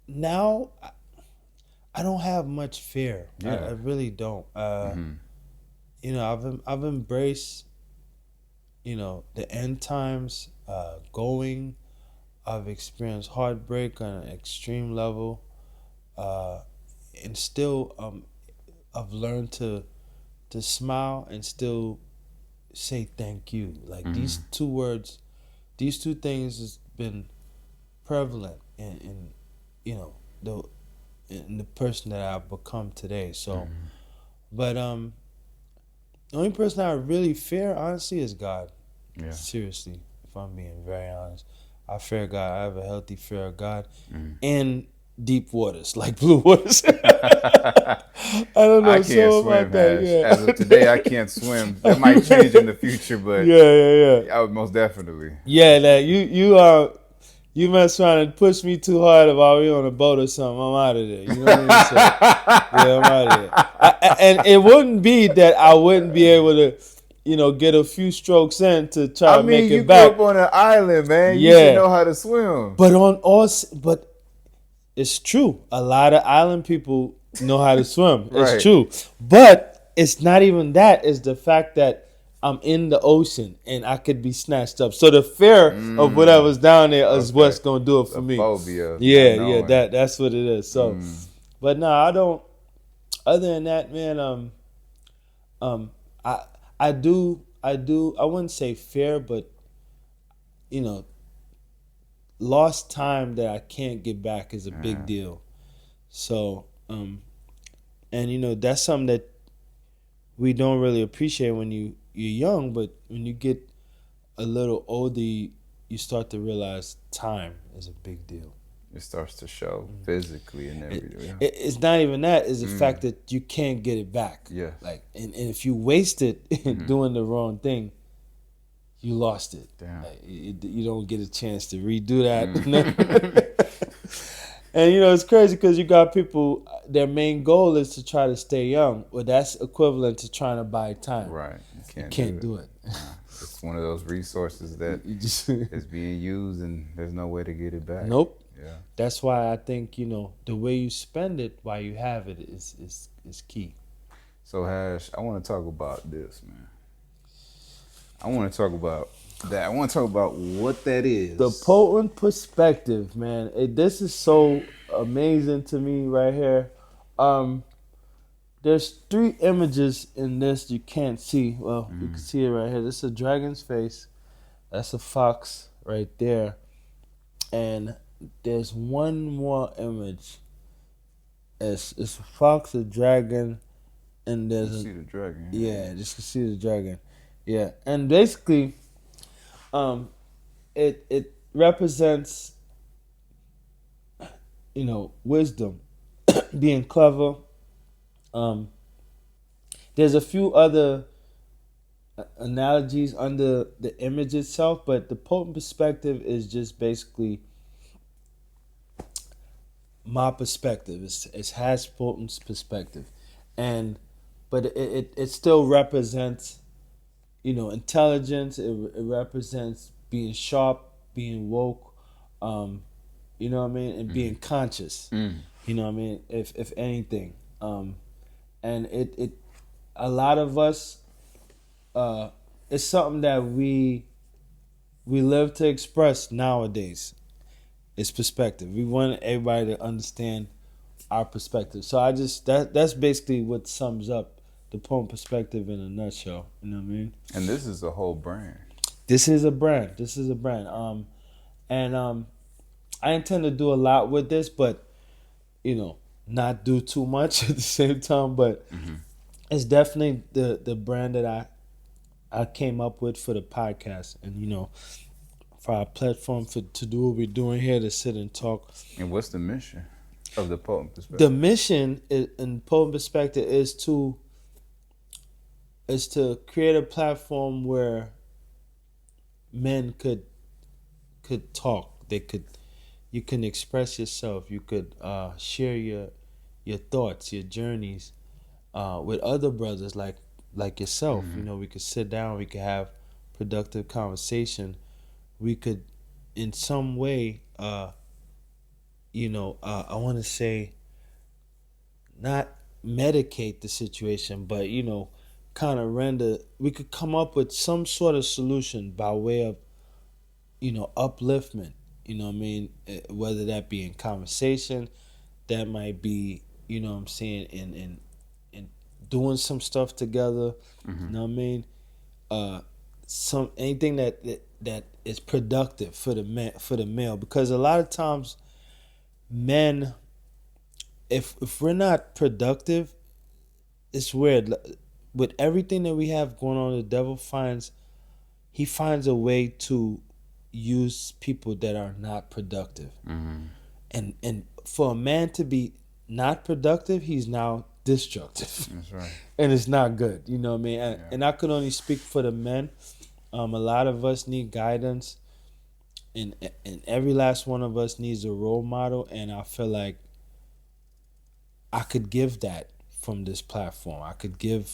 now I don't have much fear. Yeah. I really don't. You know, I've embraced, you know, the end times, going. I've experienced heartbreak on an extreme level, and still, I've learned to smile and still say thank you. Like these two words, these two things has been prevalent in you know in the person that I've become today. So, but the only person I really fear, honestly, is God. Yeah. Seriously, if I'm being very honest, I fear God. I have a healthy fear of God, in deep waters like blue waters. I don't know. I can't swim, Ash. As of today, I can't swim. That might change in the future, but yeah. I would most definitely. Yeah, that you mess around and push me too hard while we on a boat or something. I'm out of there. You know what I mean? So, yeah, I'm out of there. And it wouldn't be that I wouldn't be able to, you know, get a few strokes in to try to make it back. You grew up on an island, man. Yeah. You should know how to swim. But it's true. A lot of island people know how to swim. Right. It's true. But it's not even that. It's the fact that I'm in the ocean and I could be snatched up. So the fear of whatever's down there is what's gonna do it for me. Phobia. Yeah. That's what it is. So, but no, I don't. Other than that, man, I do. I wouldn't say fear, but you know, lost time that I can't get back is a big deal. So, and you know, that's something that we don't really appreciate when you're young, but when you get a little older, you start to realize time is a big deal. It starts to show physically and everything. It's not even that. It's the fact that you can't get it back. Yeah. Like, and if you waste it doing the wrong thing, you lost it. Damn. Like, you don't get a chance to redo that. And, you know, it's crazy because you got people, their main goal is to try to stay young. Well, that's equivalent to trying to buy time. Right. You can't do it. It's one of those resources that is being used and there's no way to get it back. Nope. Yeah. That's why I think, you know, the way you spend it while you have it is key. So, Hash, I want to talk about this, man. I want to talk about that. I want to talk about what that is. The Poetin perspective, man. This is so amazing to me right here. There's 3 images in this you can't see. Well, you can see it right here. This is a dragon's face. That's a fox right there. And there's one more image. It's a fox, a dragon, and there's you see the dragon. yeah, just to see the dragon. Yeah, and basically, um, it represents, wisdom, being clever. Um, there's a few other analogies under the image itself, but the potent perspective is just basically my perspective. It's has potent perspective, and but it still represents, intelligence. It represents being sharp, being woke, um, what I mean, and being conscious. Mm. You know what I mean? If anything, and it a lot of us, it's something that we live to express nowadays. It's perspective. We want everybody to understand our perspective. So I just that's basically what sums up the poem perspective in a nutshell. You know what I mean? And this is a whole brand. This is a brand. This is a brand. And I intend to do a lot with this, but not do too much at the same time. But Mm-hmm. it's definitely the brand that I came up with for the podcast, and for our platform to do what we're doing here, to sit and talk. And what's the mission of the potent The perspective? mission in Potent Perspective is to create a platform where men could talk. You can express yourself. You could share your thoughts, your journeys with other brothers like yourself. Mm-hmm. We could sit down. We could have productive conversation. We could, in some way, I want to say, not medicate the situation, but kind of render. We could come up with some sort of solution by way of upliftment. You know what I mean? Whether that be in conversation, that might be what I'm saying, in doing some stuff together. You Mm-hmm. know what I mean? Some anything that is productive for the male, because a lot of times men, if we're not productive, it's weird. With everything that we have going on, the devil finds a way to use people that are not productive. Mm-hmm. And for a man to be not productive, he's now destructive. That's right. And it's not good. You know what I mean? And, Yeah. and I could only speak for the men. A lot of us need guidance, and every last one of us needs a role model. And I feel like I could give that from this platform. I could give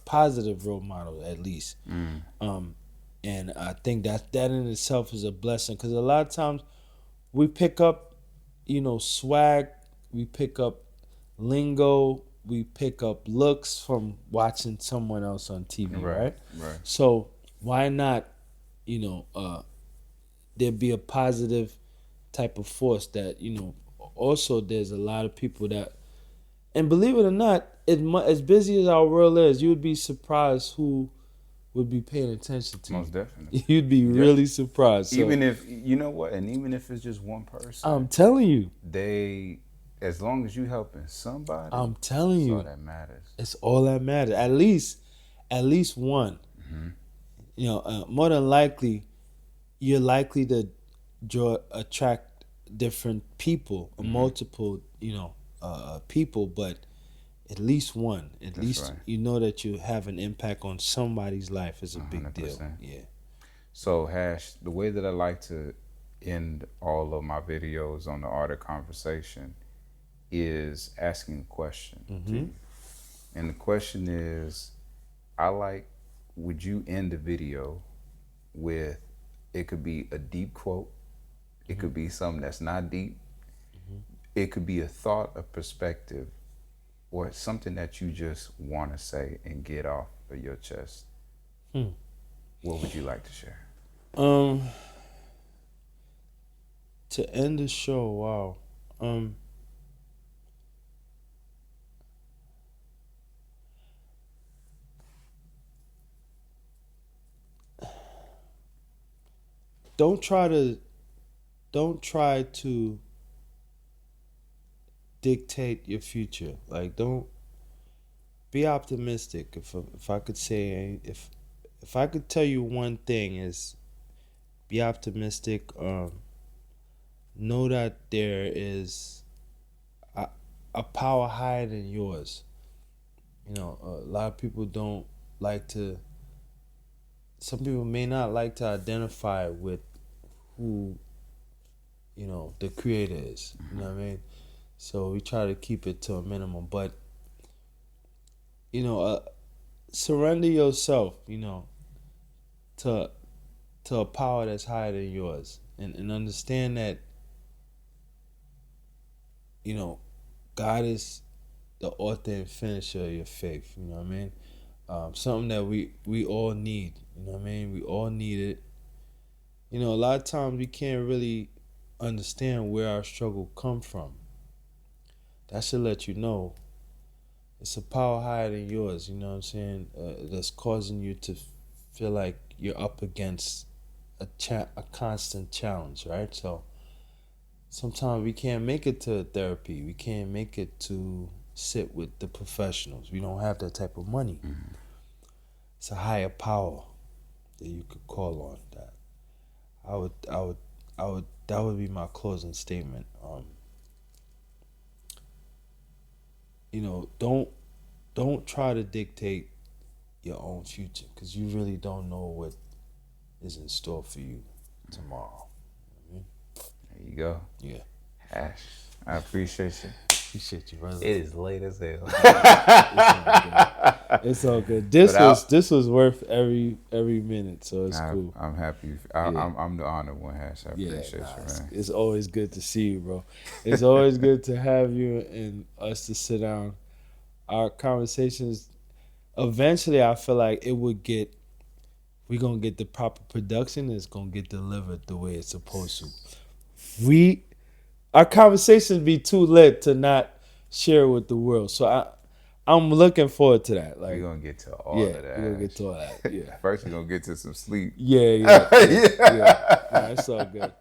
positive role model at least. Mm. And I think that in itself is a blessing, because a lot of times we pick up, swag, we pick up lingo, we pick up looks from watching someone else on TV, Right. right? Right. So why not, there be a positive type of force that also there's a lot of people that, and believe it or not, as busy as our world is, you would be surprised who would be paying attention to Most you. definitely. You'd be Yeah. really surprised. So, Even if you know what, and even if it's just one person, I'm telling you, as long as you helping somebody, I'm telling that's all you, that matters. it's all that matters. At least one. Mm-hmm. More than likely, you're likely to attract different people, Mm-hmm. multiple, people, but at least one. At That's least right. you know that you have an impact on somebody's life is a big deal. 100%. Yeah. So, Hash, the way that I like to end all of my videos on the art of conversation is asking a question to you. And the question is, would you end the video with, it could be a deep quote, it could be something that's not deep, it could be a thought, a perspective, or something that you just want to say and get off of your chest. What would you like to share? To end the show, wow. Don't try to dictate your future. Like, don't be optimistic. If I could say, if I could tell you one thing is be optimistic. Know that there is a, a power higher than yours. You know, a lot of people don't like to. Some people may not like to identify with who the creator is. You know what I mean? So we try to keep it to a minimum, but you know, surrender yourself. To a power that's higher than yours, and understand that God is the author and finisher of your faith. You know what I mean? Something that we all need. You know what I mean? We all need it. A lot of times we can't really understand where our struggle come from. That should let you know it's a power higher than yours. You know what I'm saying? That's causing you to feel like you're up against a constant challenge, right? So sometimes we can't make it to therapy. We can't make it to sit with the professionals. We don't have that type of money. Mm-hmm. It's a higher power that you could call on. That would be my closing statement. Don't try to dictate your own future, because you really don't know what is in store for you tomorrow. There you go. Yeah. Hash. I appreciate you. Appreciate you, brother. It is late as hell. It's all good. This was worth every minute, so it's cool. I'm happy. I'm the honored one, Hash. I appreciate you, man. It's always good to see you, bro. It's always good to have you and us to sit down. Our conversations, eventually, I feel like we're gonna get the proper production. It's gonna get delivered the way it's supposed to. Our conversations be too lit to not share with the world. So I'm looking forward to that. Like, we're gonna get to all of that. We're gonna get to all that. Yeah. First, we're gonna get to some sleep. Yeah. Nah, it's all good.